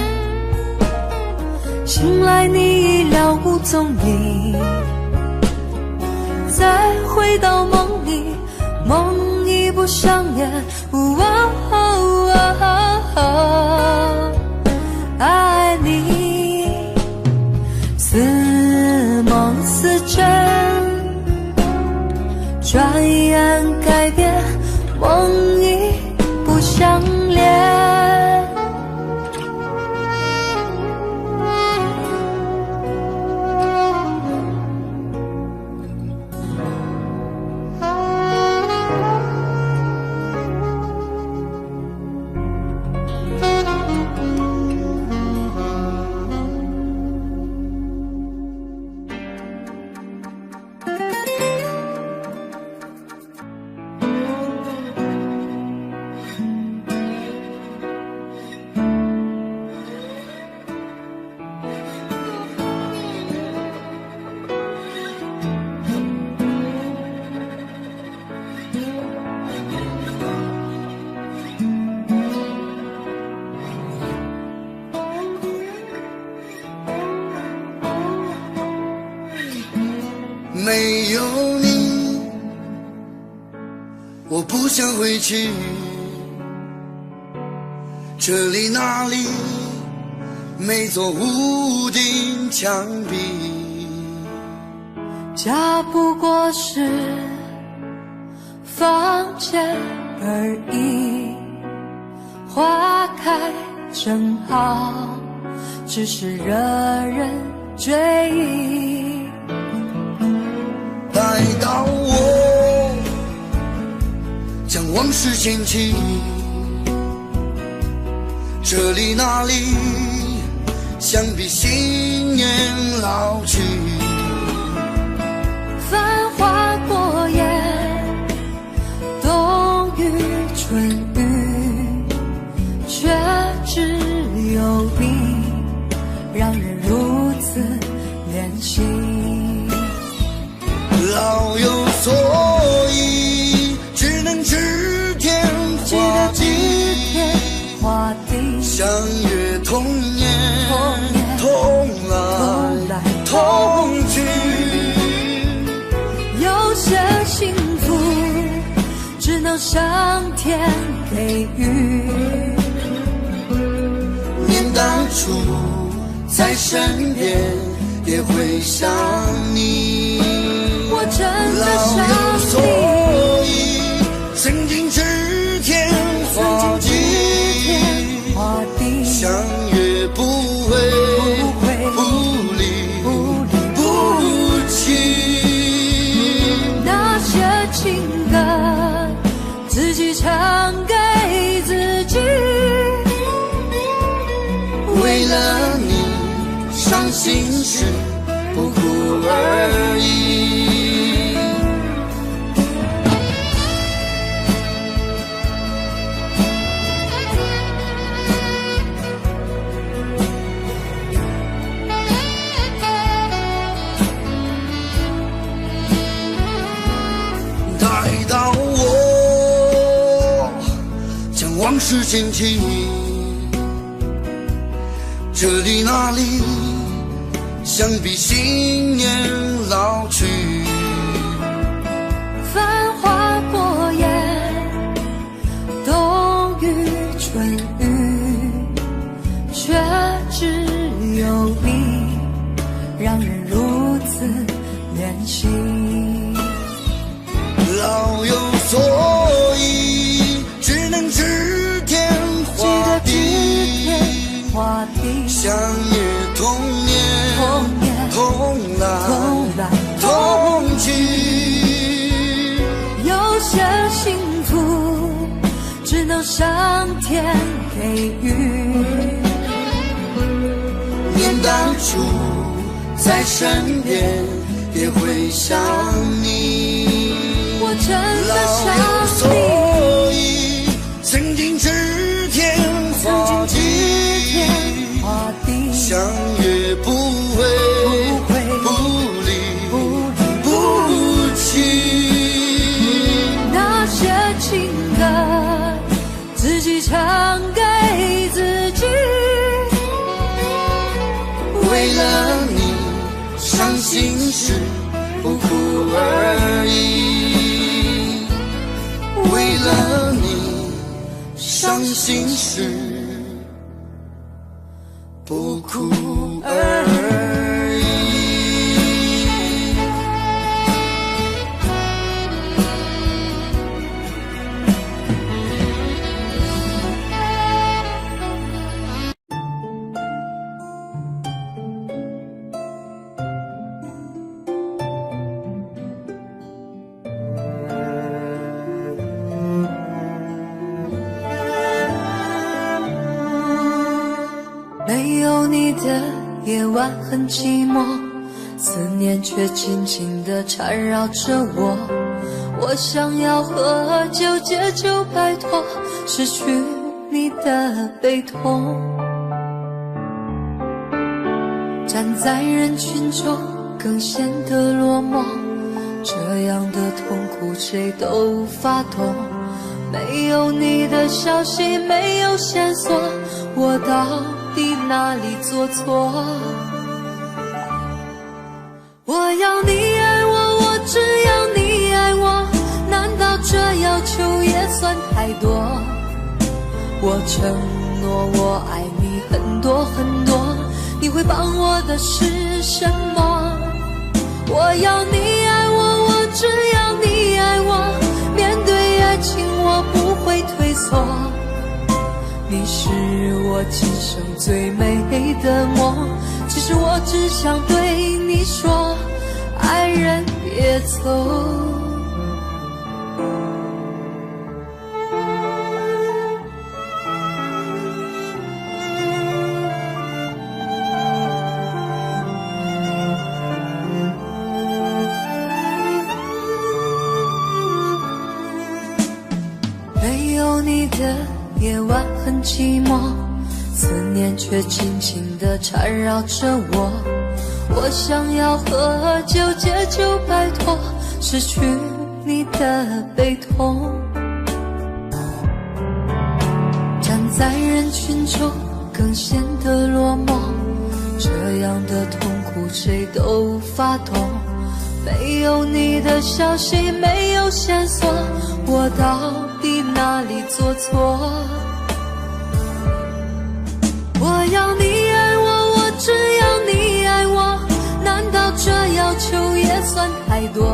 醒来你已了无踪影，再回到梦里，梦已不相连。爱你似梦似真，转眼改变，梦已不相连。没有你，我不想回去，这里那里每座屋顶墙壁，家不过是房间而已，花开正好，只是惹人追忆。待到我将往事掀起，这里那里想必新年老去。繁华过眼，冬雨春雨，却只有你让人如此怜惜。老有所以，只能指天画地，相约童年，同来同去。有些幸福只能上天给予，念当初在身边，也会想你。我真的老有所想你，以，曾经指天画地，相约不会不离不弃。心事不哭而已。带到我将往事捡起，这里那里想必新年老去。繁华过眼，冬雨春雨，却只有你让人如此怜惜。老有所以，只能指天画地，相约同年，同来同去。有些幸福只能上天给予。念当初在身边，也会想你。我真的老有所以，曾经指天画地，相约不会不离不弃。那些情歌自己唱给自己，为了你伤心事不哭而已，为了你伤心事不哭而已。没有你的夜晚很寂寞，思念却紧紧地缠绕着我。我想要喝酒解救摆脱失去你的悲痛，站在人群中更显得落寞，这样的痛苦谁都无法懂。没有你的消息，没有线索，我到底哪里做错？我要你爱我，我只要你爱我，难道这要求也算太多？我承诺我爱你很多很多，你会帮我的是什么？我要你爱我，我只要你爱我，面对爱情我不会退缩。你是我今生最美的梦，其实我只想对你说，爱人别走。没有你的夜晚很寂寞，思念却紧紧地缠绕着我。我想要喝酒解救摆脱失去你的悲痛，站在人群中更显得落寞，这样的痛苦谁都无法懂。没有你的消息，没有线索，我到底哪里做错？我要你爱我，我只要你爱我，难道这要求也算太多？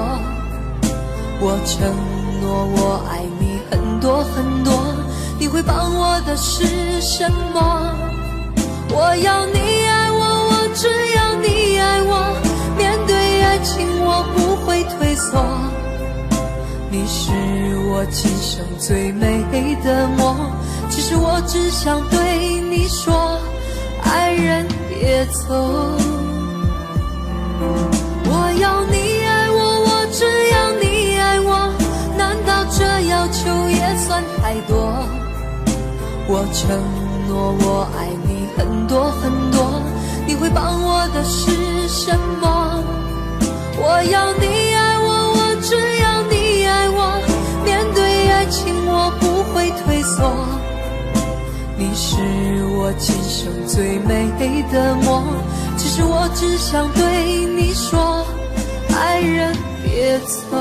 我承诺我爱你很多很多，你会帮我的是什么？我要你爱我，我只要你爱我，面对爱情我不会退缩。你是我今生最美的梦，其实我只想对你说，爱人别走。我承诺我爱你很多很多，你会帮我的是什么？我要你爱我，我只要你爱我，面对爱情我不会退缩，你是我今生最美的梦。其实我只想对你说，爱人别走。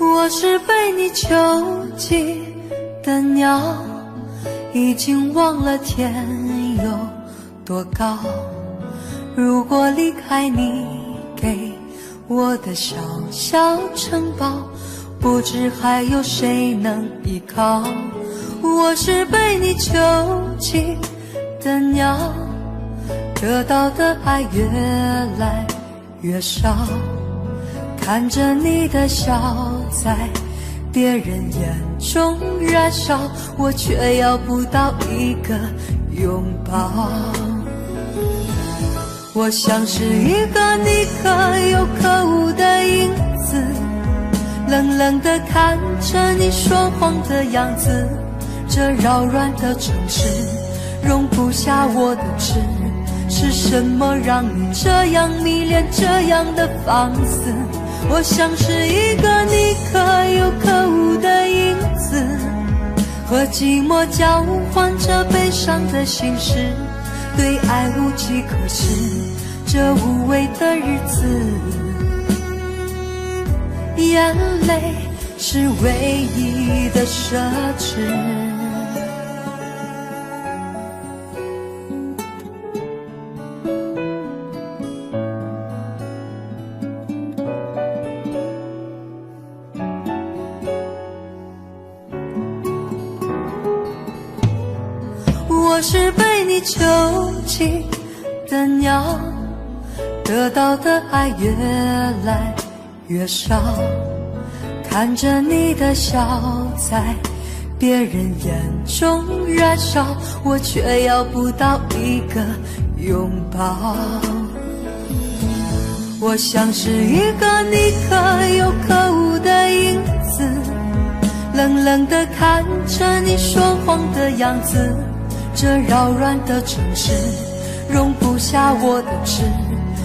我是被你囚禁的鸟，已经忘了天有多高。如果离开你给我的小小城堡，不知还有谁能依靠。我是被你囚禁的鸟，得到的爱越来越少，看着你的笑在别人眼中燃烧，我却要不到一个拥抱。我像是一个你可有可无的影子，冷冷地看着你说谎的样子。这扰乱的城市容不下我的痴，是什么让你这样迷恋，这样的放肆？我像是一个你可有可无的影子，和寂寞交换着悲伤的心事，对爱无计可施，这无味的日子，眼泪是唯一的奢侈。我是被你囚禁的鸟，得到的爱越来越少，看着你的笑在别人眼中燃烧，我却要不到一个拥抱。我像是一个你可有可无的影子，冷冷地看着你说谎的样子。这扰乱的城市容不下我的痴，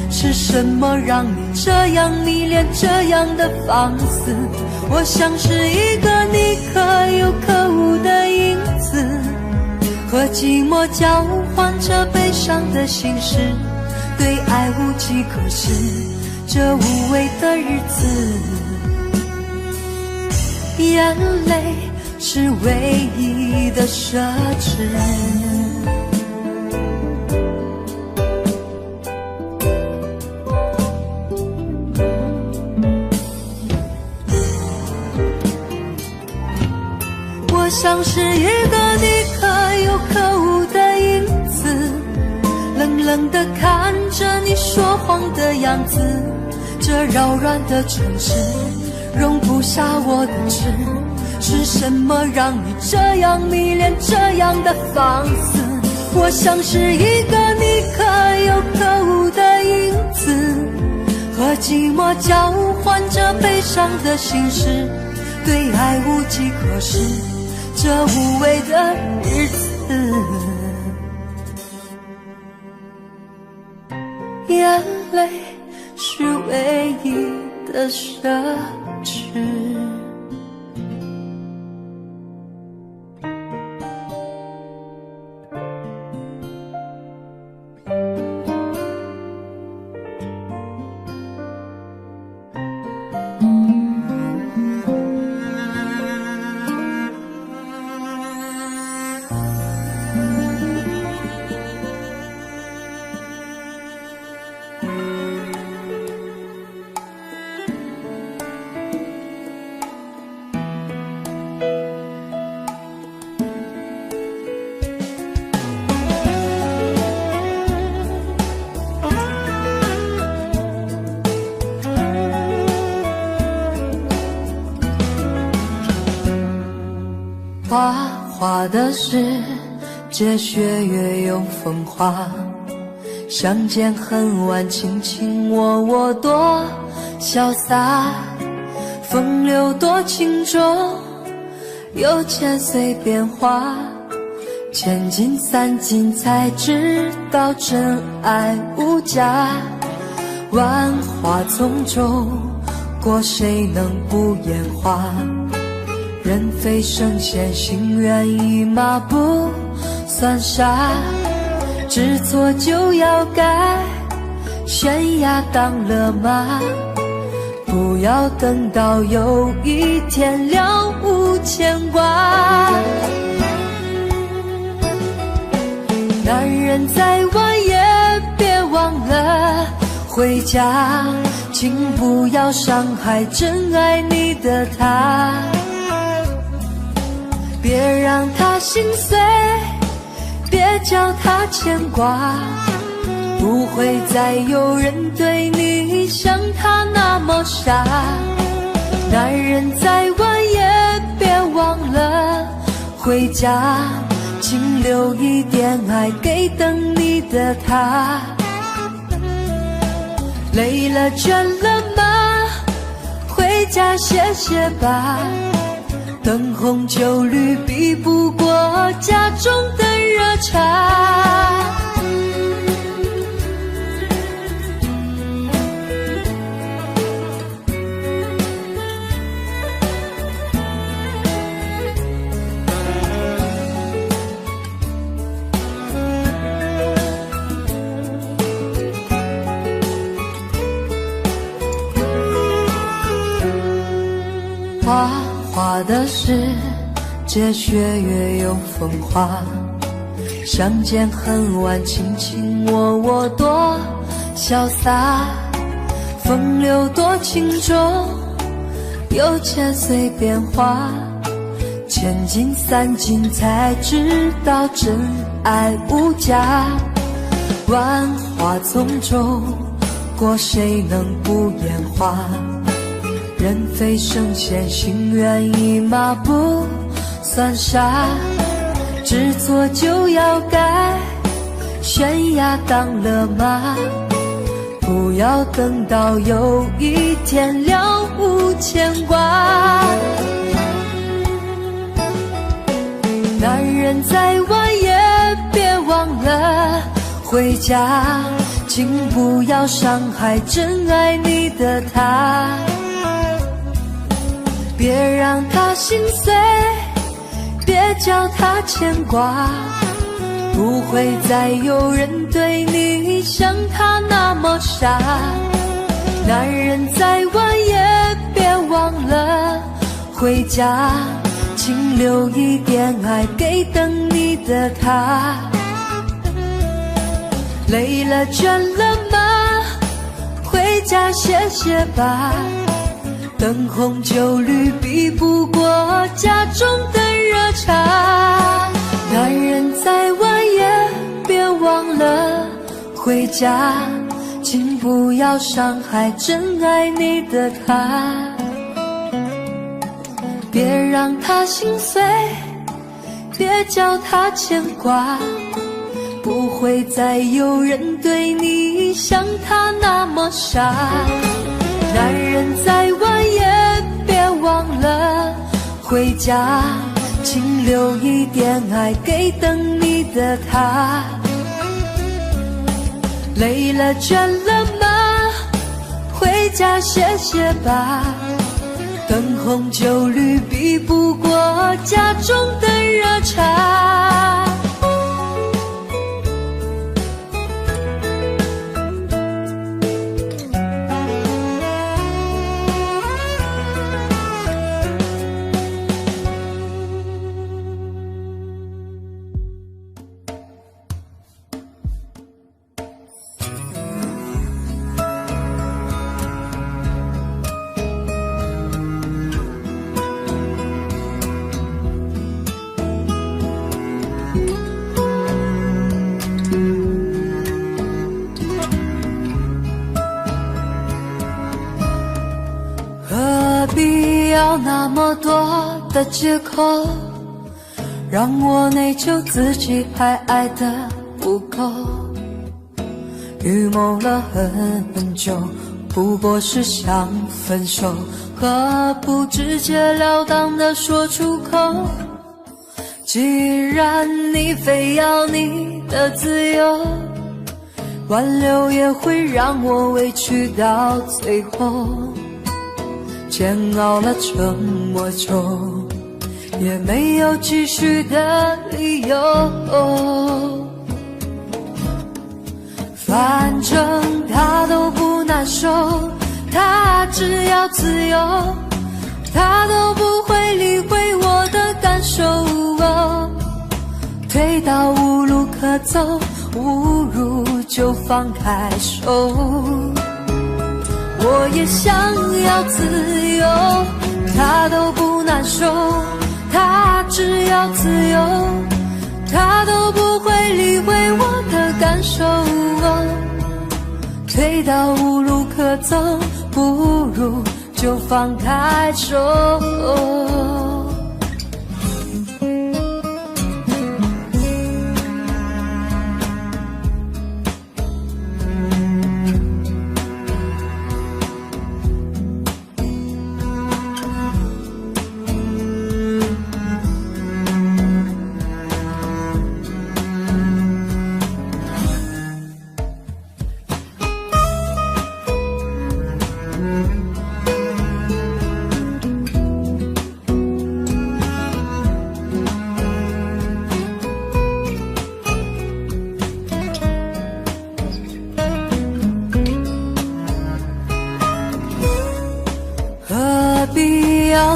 是什么让你这样迷恋，这样的放肆？我像是一个你可有可无的影子，和寂寞交换着悲伤的心事，对爱无计可施，这无味的日子，眼泪是唯一的奢侈。我像是一个你可有可无的影子，冷冷地看着你说谎的样子。这扰乱的城市容不下我的痴，是什么让你这样迷恋，这样的放肆？我像是一个你可有可无的影子，和寂寞交换着悲伤的心事，对爱无计可施，这无味的日子，眼泪是唯一的奢侈。花花的世界，雪月又风华。相见恨晚，卿卿我我多潇洒。风流多情中，有千岁变化。千金散尽才知道真爱无价。万花丛中过，谁能不眼花？人非圣贤，心猿意马不算傻。知错就要改，悬崖当了马。不要等到有一天了无牵挂。男人再晚也别忘了回家，请不要伤害真爱你的他。别让他心碎，别叫他牵挂。不会再有人对你像他那么傻。男人再晚也别忘了回家，请留一点爱给等你的他。累了倦了吗？回家歇歇吧。灯红酒绿比不过家中的热茶。花花的世界，雪月又风华。相见恨晚，卿卿我我多潇洒。风流多情中，有千岁变化。千金散尽才知道真爱无价。万花丛中过，谁能不眼花？人非圣贤，心猿意马不算傻。知错就要改，悬崖当了马。不要等到有一天了无牵挂。男人再晚也别忘了回家，请不要伤害真爱你的他。别让他心碎，别叫他牵挂。不会再有人对你像他那么傻。男人再晚也别忘了回家，请留一点爱给等你的他。累了倦了吗？回家歇歇吧。灯红酒绿比不过家中的热茶。男人再晚也别忘了回家，请不要伤害真爱你的他。别让他心碎，别叫他牵挂。不会再有人对你像他那么傻。男人再晚也别忘了回家，请留一点爱给等你的他。累了倦了吗？回家歇歇吧。灯红酒绿比不过家中的热茶。何必要那么多的借口？让我内疚自己还爱得不够。预谋了很久，不过是想分手，何不直截了当地说出口？既然你非要你的自由，挽留也会让我委屈到最后。煎熬了这么久，也没有继续的理由。反正他都不难受，他只要自由，他都不会理会我的感受。退到无路可走，无如就放开手。我也想要自由，他都不难受，他只要自由，他都不会理会我的感受。退到无路可走，不如就放开手。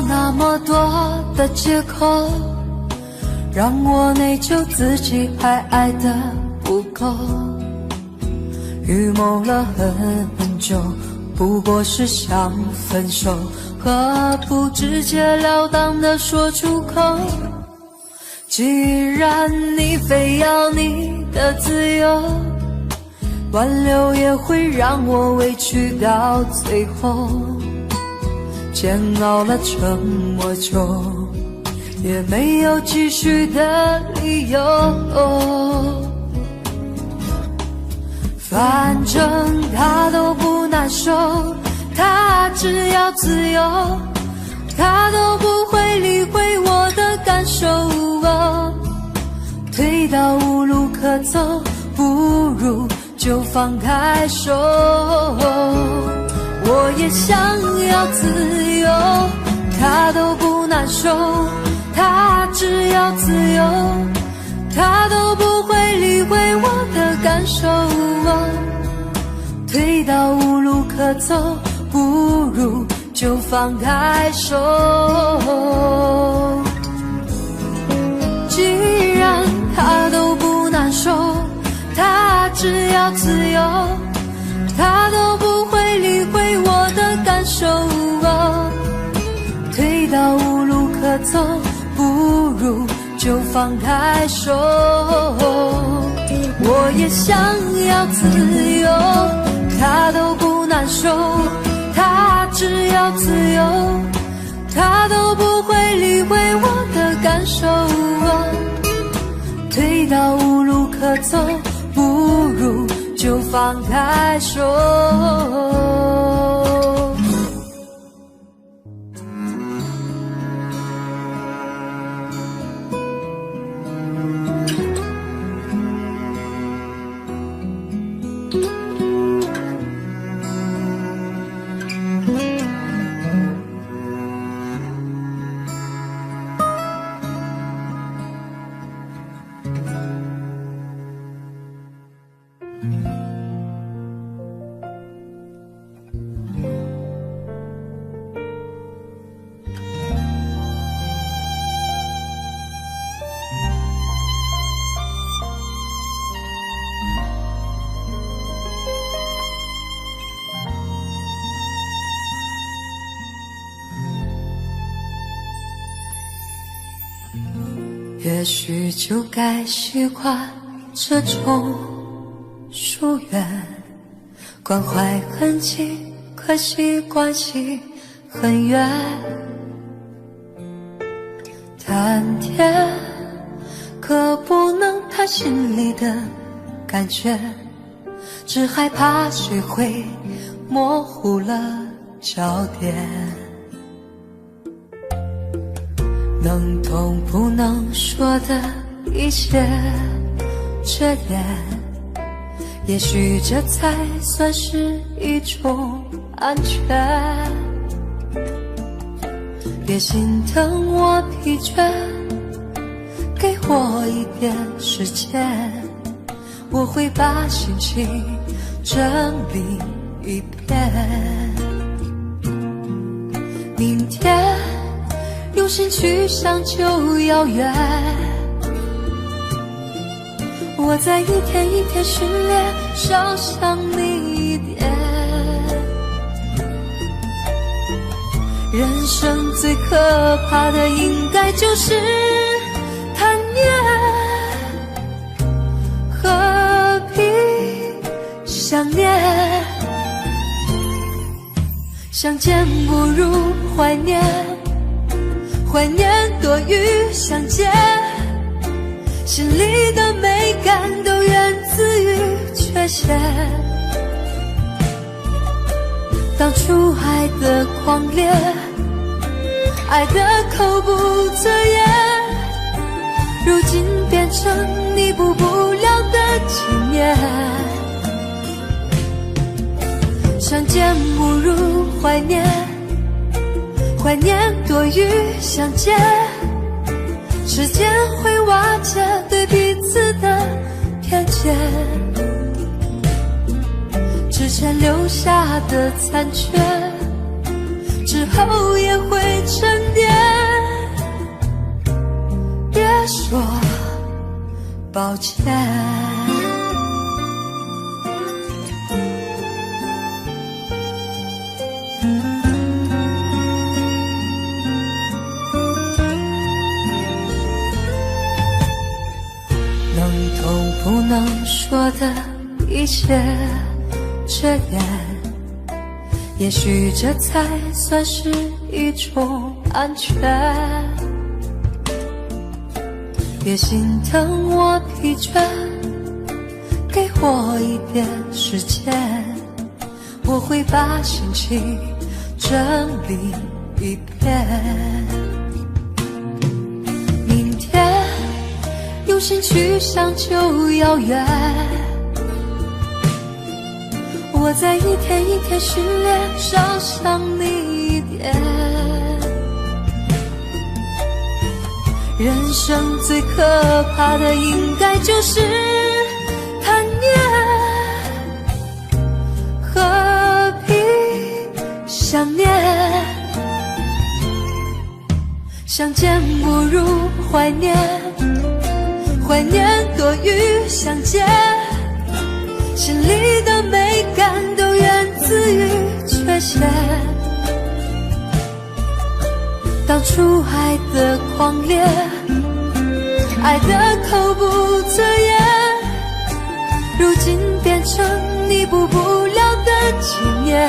那么多的借口，让我内疚自己还爱得不够。预谋了很久，不过是想分手，何不直截了当地说出口？既然你非要你的自由，挽留也会让我委屈到最后。煎熬了这么久，也没有继续的理由。反正他都不难受，他只要自由，他都不会理会我的感受。退到无路可走，不如就放开手。我也想要自由，他都不难受，他只要自由，他都不会理会我的感受。退到无路可走，不如就放开手。既然他都不难受，他只要自由，他都不会理会我的感受。退到无路可走，不如就放开手。我也想要自由，他都不难受，他只要自由，他都不会理会我的感受。退到无路可走，不如就放开手。也许就该习惯这种疏远，关怀很近，可惜关系很远。谈天可不能他心里的感觉，只害怕谁会模糊了焦点。能懂不能说的一切，这也许这才算是一种安全。别心疼我疲倦，给我一点时间，我会把心情整理一遍。明天用心去想就遥远，我在一天一天训练，少想你一点。人生最可怕的应该就是贪念，何必想念？相见不如怀念，怀念多于相见，心里的美感都源自于缺陷。当初爱的狂烈，爱的口不择言，如今变成弥补不了的纪念。相见不如怀念，怀念多于相见，时间会瓦解对彼此的偏见，之前留下的残缺，之后也会沉淀。别说抱歉。不能说的一切，这也许这才算是一种安全。别心疼我疲倦，给我一点时间，我会把心情整理一遍。用心去想就遥远，我在一天一天训练，少想你一点。人生最可怕的应该就是贪念，何必想念？相见不如怀念，怀念多于相见，心里的美感都源自于缺陷。当初爱的狂烈，爱的口不择言，如今变成弥补不了的纪念。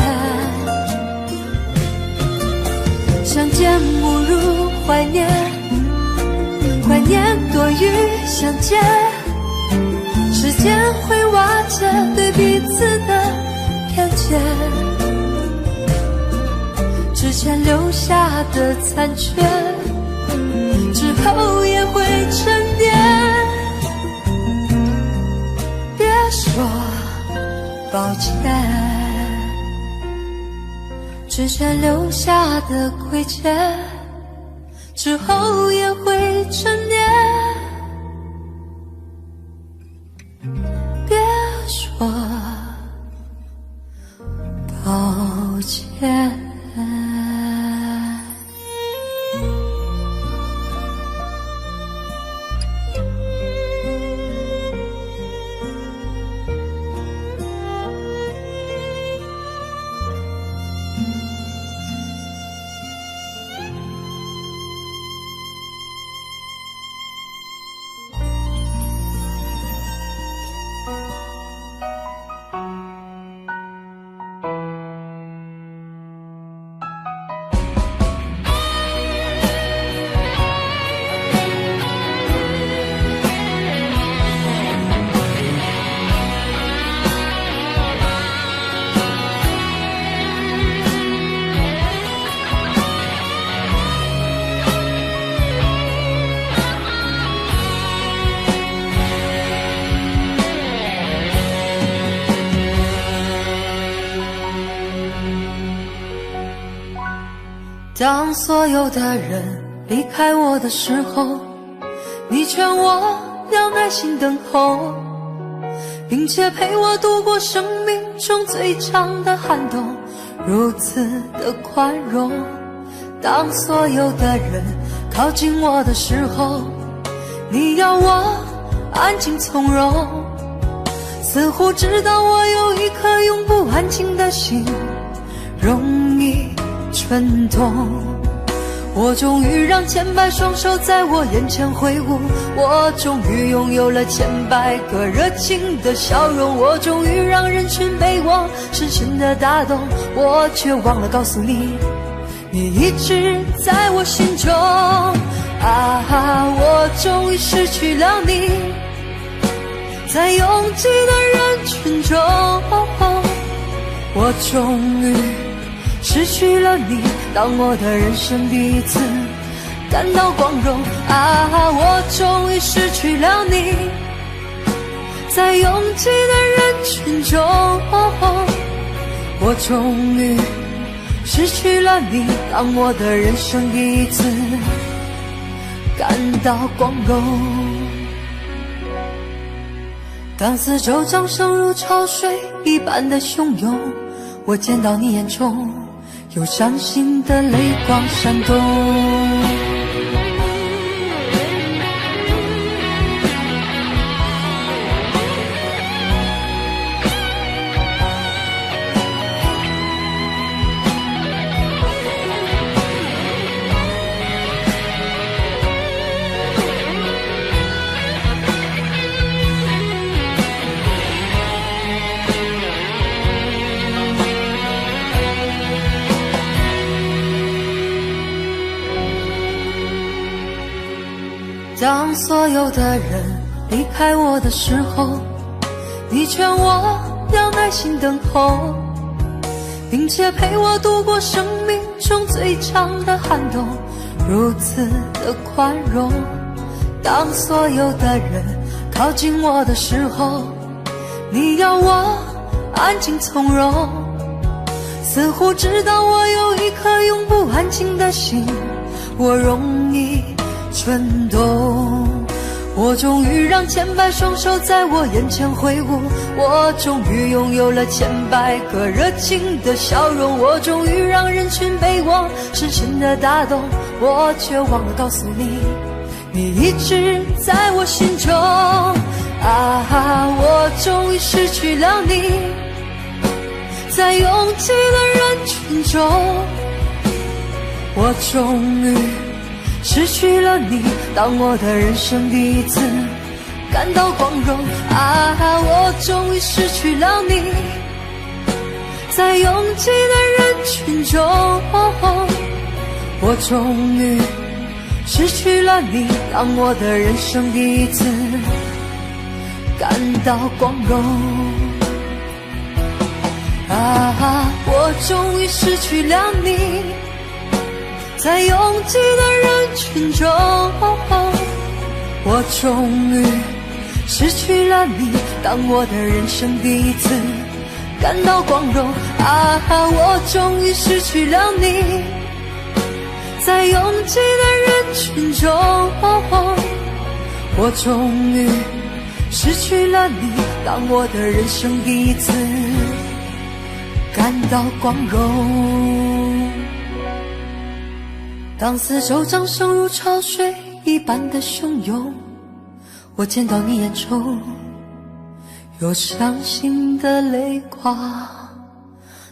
相见不如怀念，怀念多于相见，时间会瓦解对彼此的偏见，之前留下的残缺，之后也会沉淀。别说抱歉，之前留下的亏欠，之后也会沉淀。别说抱歉。当所有的人离开我的时候，你劝我要耐心等候，并且陪我度过生命中最长的寒冬，如此的宽容。当所有的人靠近我的时候，你要我安静从容，似乎知道我有一颗永不安静的心，容易蠢动。我终于让千百双手在我眼前挥舞，我终于拥有了千百个热情的笑容，我终于让人群被我深深的打动，我却忘了告诉你，你一直在我心中。我终于失去了你，在拥挤的人群中，我终于失去了你，当我的人生第一次感到光荣。我终于失去了你，在拥挤的人群中，我终于失去了你，当我的人生第一次感到光荣。当四周掌声如潮水一般的汹涌，我见到你眼中有伤心的泪光闪动。当所有的人离开我的时候，你劝我要耐心等候，并且陪我度过生命中最长的寒冬，如此的宽容。当所有的人靠近我的时候，你要我安静从容，似乎知道我有一颗永不安静的心，我容易蠢动。我终于让千百双手在我眼前挥舞，我终于拥有了千百个热情的笑容，我终于让人群被我深深的打动，我却忘了告诉你，你一直在我心中。我终于失去了你，在拥挤的人群中，我终于失去了你，当我的人生第一次感到光荣。我终于失去了你，在拥挤的人群中，我终于失去了你，当我的人生第一次感到光荣。我终于失去了你，在拥挤的人群中，我终于失去了你，当我的人生第一次感到光荣。我终于失去了你，在拥挤的人群中，我终于失去了你，当我的人生第一次感到光荣。当四周掌声如潮水一般的汹涌，我见到你眼中有伤心的泪光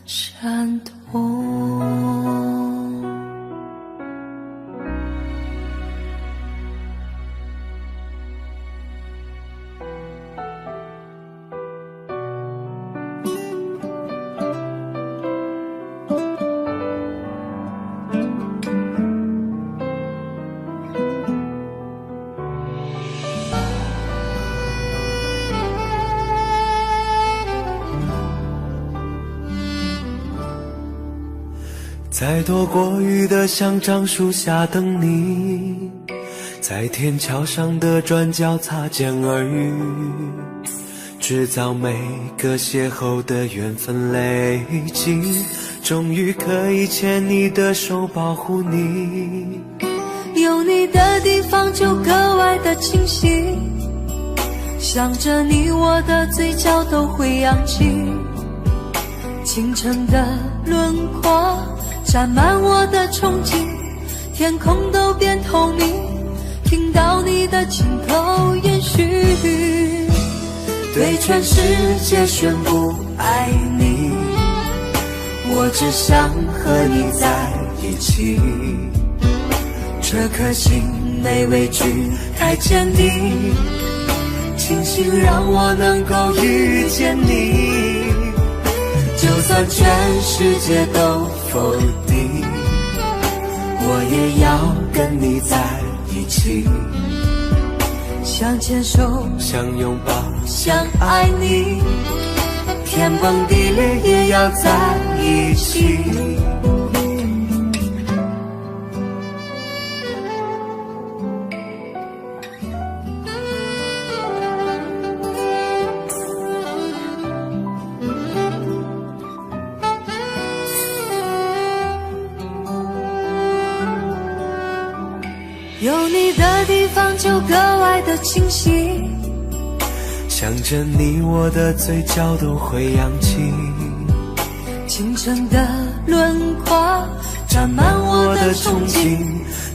闪动。在躲过雨的香樟树下等你，在天桥上的转角擦肩而遇，制造每个邂逅的缘分累积，终于可以牵你的手保护你。有你的地方就格外的清晰，想着你我的嘴角都会扬起，清晨的轮廓沾满我的憧憬，天空都变透明，听到你的轻口言絮，对全世界宣布爱你，我只想和你在一起，这颗心没畏惧太坚定，庆幸让我能够遇见你，就算全世界都否定，我也要跟你在一起，想牵手，想拥抱，想爱你，天崩地裂也要在一起。有你的地方就格外的清晰，想着你我的嘴角都会扬起，清晨的轮廓沾满我的憧憬，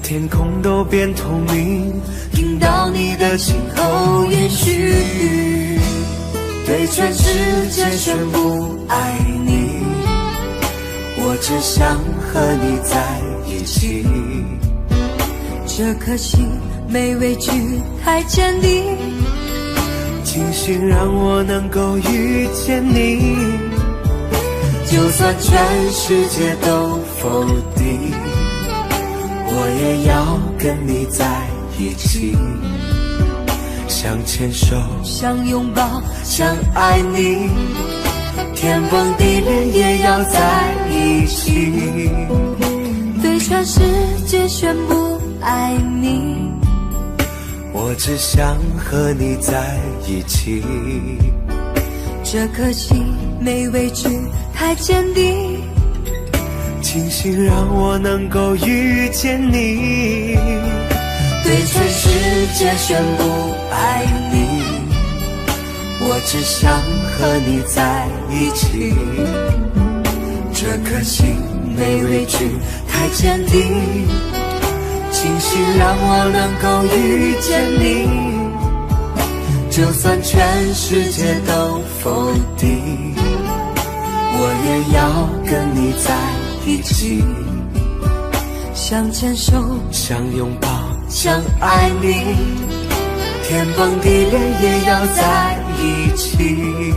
天空都变透明，听到你的轻口言絮，对全世界宣布爱你，我只想和你在一起，这颗心没畏惧太坚定，庆幸让我能够遇见你，就算全世界都否定，我也要跟你在一起，想牵手，想拥抱，想爱你，天崩地裂也要在一起，对全世界宣布爱你，我只想和你在一起，这颗心没畏惧太坚定，庆幸让我能够遇见你，对全世界宣布爱你，我只想和你在一起，这颗心没畏惧太坚定，庆幸让我能够遇见你，就算全世界都否定，我也要跟你在一起，想牵手，想拥抱，想爱你，天崩地裂也要在一起。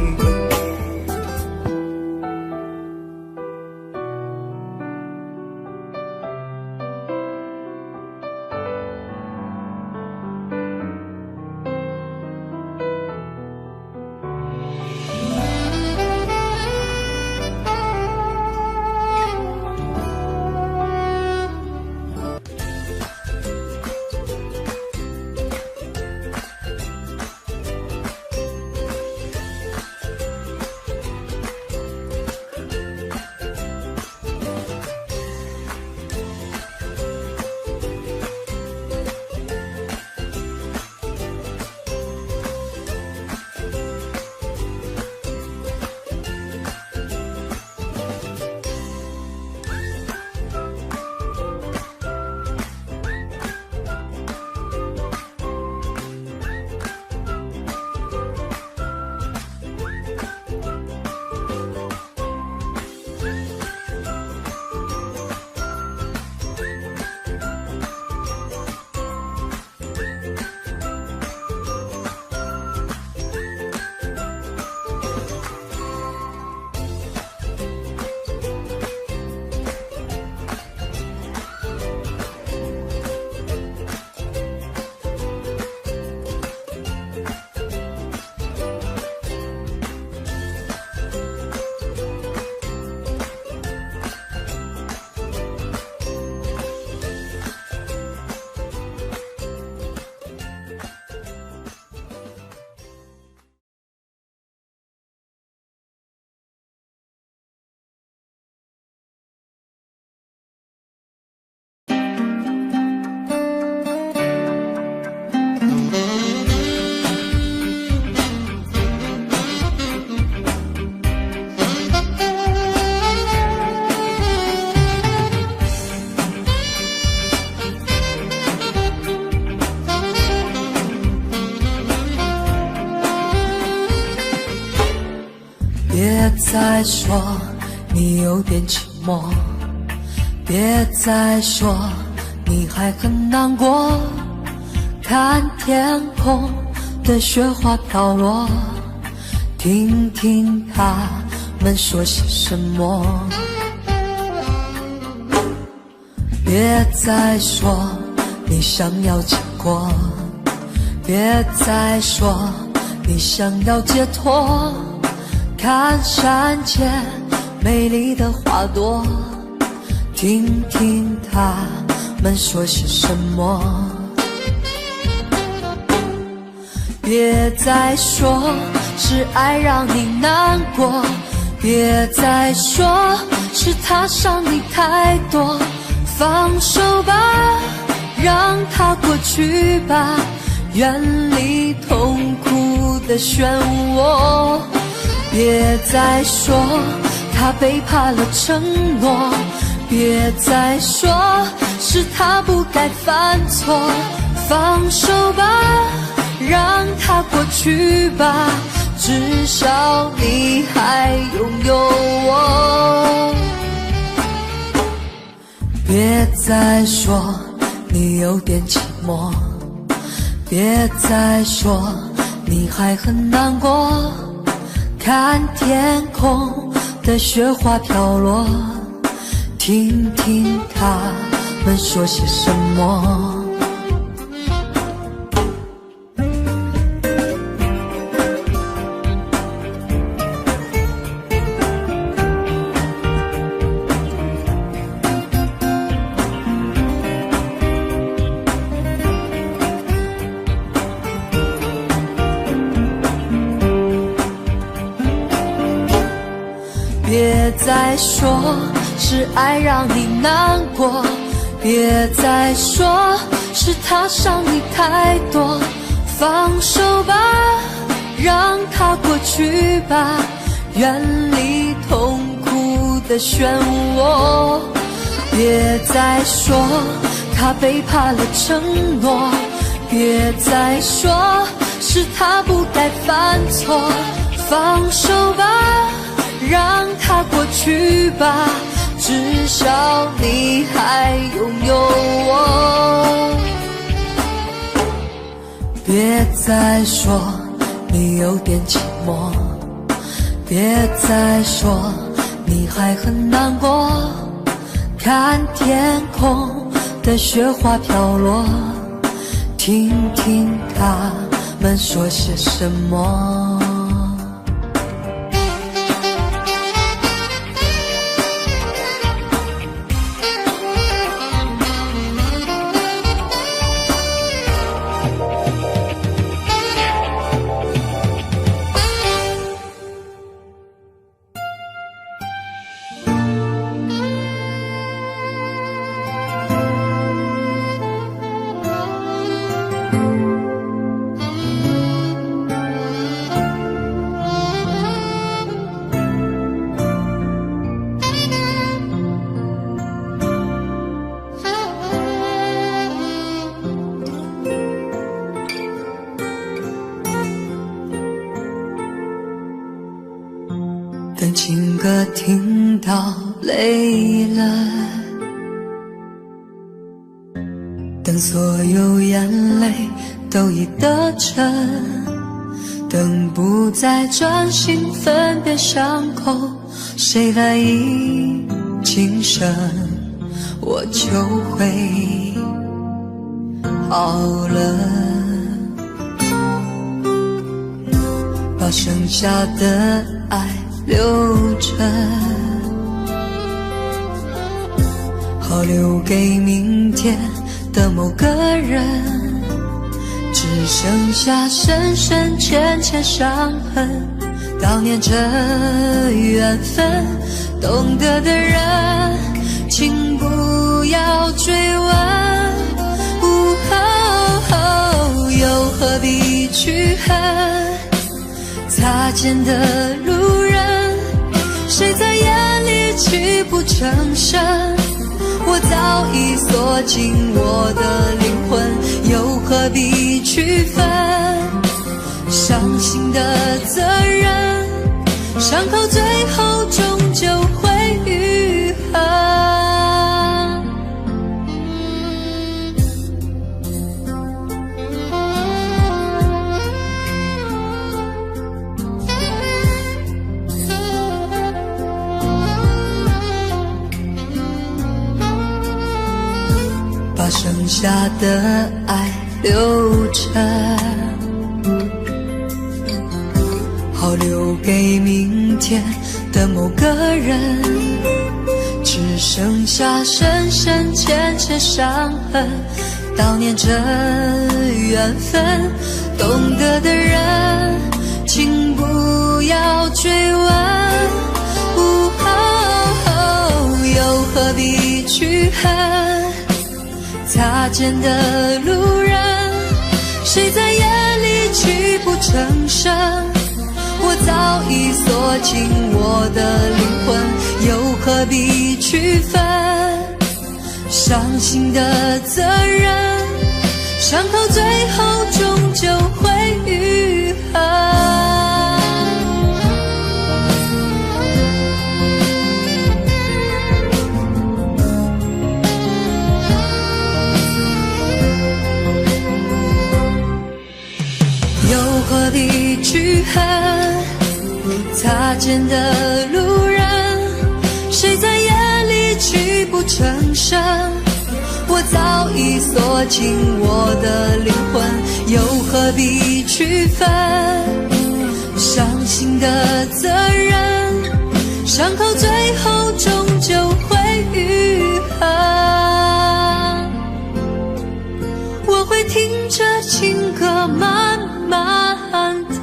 再说你有点寂寞，别再说你还很难过，看天空的雪花飘落，听听他们说些什么。别再说你想要结果，别再说你想要解脱，看山间美丽的花朵，听听他们说些什么。别再说是爱让你难过，别再说是他伤你太多，放手吧，让它过去吧，远离痛苦的漩涡。别再说他背叛了承诺，别再说是他不该犯错，放手吧，让它过去吧，至少你还拥有我。别再说你有点寂寞，别再说你还很难过，看天空的雪花飘落，听听他们说些什么。别再说是爱让你难过，别再说是他伤你太多，放手吧，让它过去吧，远离痛苦的漩涡。别再说他背叛了承诺，别再说是他不该犯错，放手吧，让它过去吧，至少你还拥有我。别再说你有点寂寞，别再说你还很难过，看天空的雪花飘落，听听他们说些什么。等情歌听到累了，等所有眼泪都已得逞，等不再专心分辨伤口，谁来以今生，我就会好了。把剩下的爱留着，好留给明天的某个人，只剩下深深浅浅伤痕，悼念这缘分，懂得的人请不要追问，又何必去恨，擦肩的路人，谁在眼里泣不成声，我早已锁进我的灵魂，又何必区分，伤心的责任伤口最后终究会愈合。把剩下的爱留着，好留给明天的某个人。只剩下深深浅浅伤痕，悼念着缘分。懂得的人，请不要追问。又何必去恨？擦肩的路人，谁在夜里泣不成声？我早已锁紧我的灵魂，又何必区分？伤心的责任，伤口最后终究会愈合。何必去恨？擦肩的路人，谁在夜里泣不成声？我早已锁紧我的灵魂，又何必区分？伤心的责任，伤口最后终究会愈合。我会听着情歌慢慢的。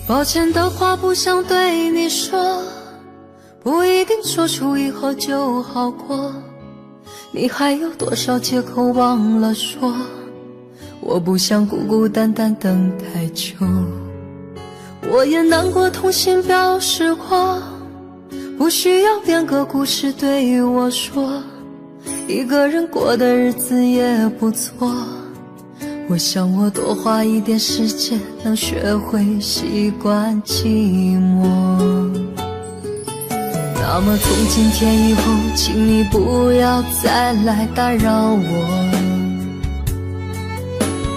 抱歉的话不想对你说，不一定说出以后就好过。你还有多少借口忘了说？我不想孤孤单单等太久。我也难过，痛心表示过，不需要编个故事对我说，一个人过的日子也不错。我想我多花一点时间，能学会习惯寂寞。那么从今天以后，请你不要再来打扰我，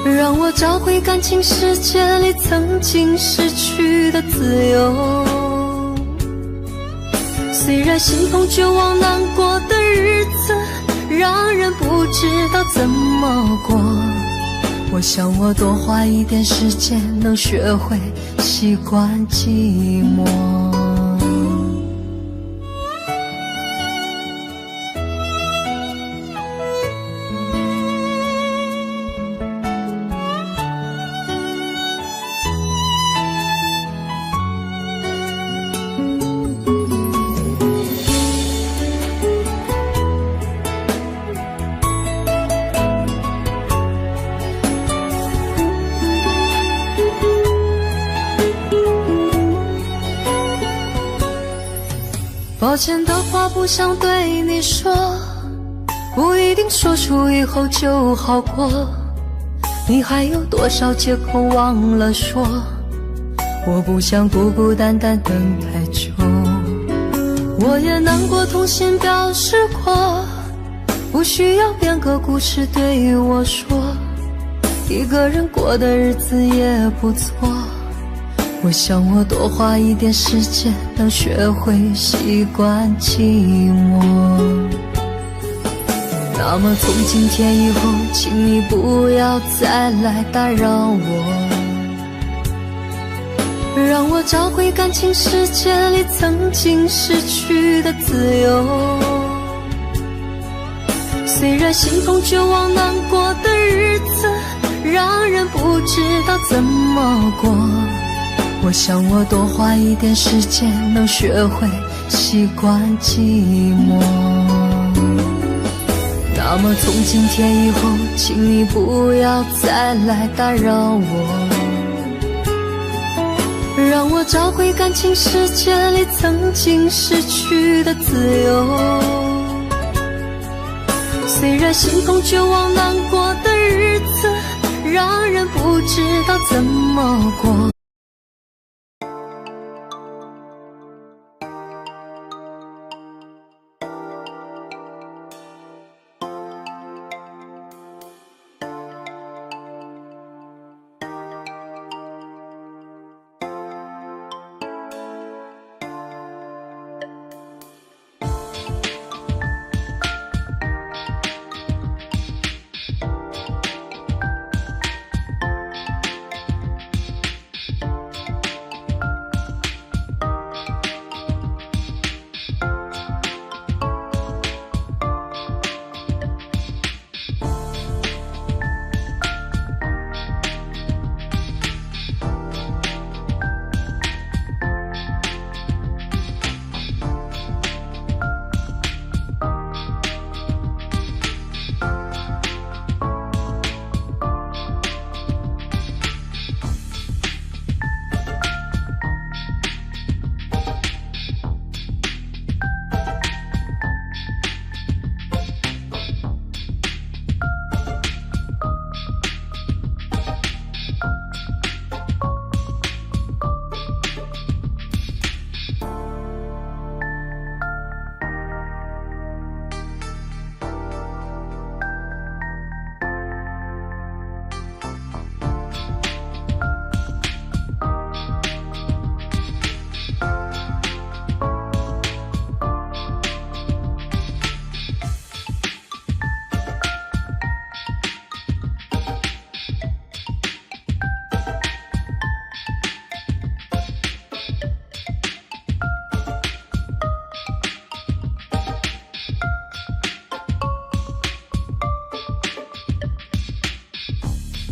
让我找回感情世界里曾经失去的自由。虽然心痛绝望难过的日子，让人不知道怎么过，我想我多花一点时间，能学会习惯寂寞。抱歉的话不想对你说，不一定说出以后就好过，你还有多少借口忘了说？我不想孤孤单单等太久，我也难过痛心表示过，不需要编个故事对我说，一个人过的日子也不错。我想我多花一点时间，能学会习惯寂寞。那么从今天以后，请你不要再来打扰我，让我找回感情世界里曾经失去的自由。虽然心痛绝望难过的日子让人不知道怎么过，我想我多花一点时间，能学会习惯寂寞。那么从今天以后，请你不要再来打扰我，让我找回感情世界里曾经失去的自由。虽然心痛绝望难过的日子让人不知道怎么过。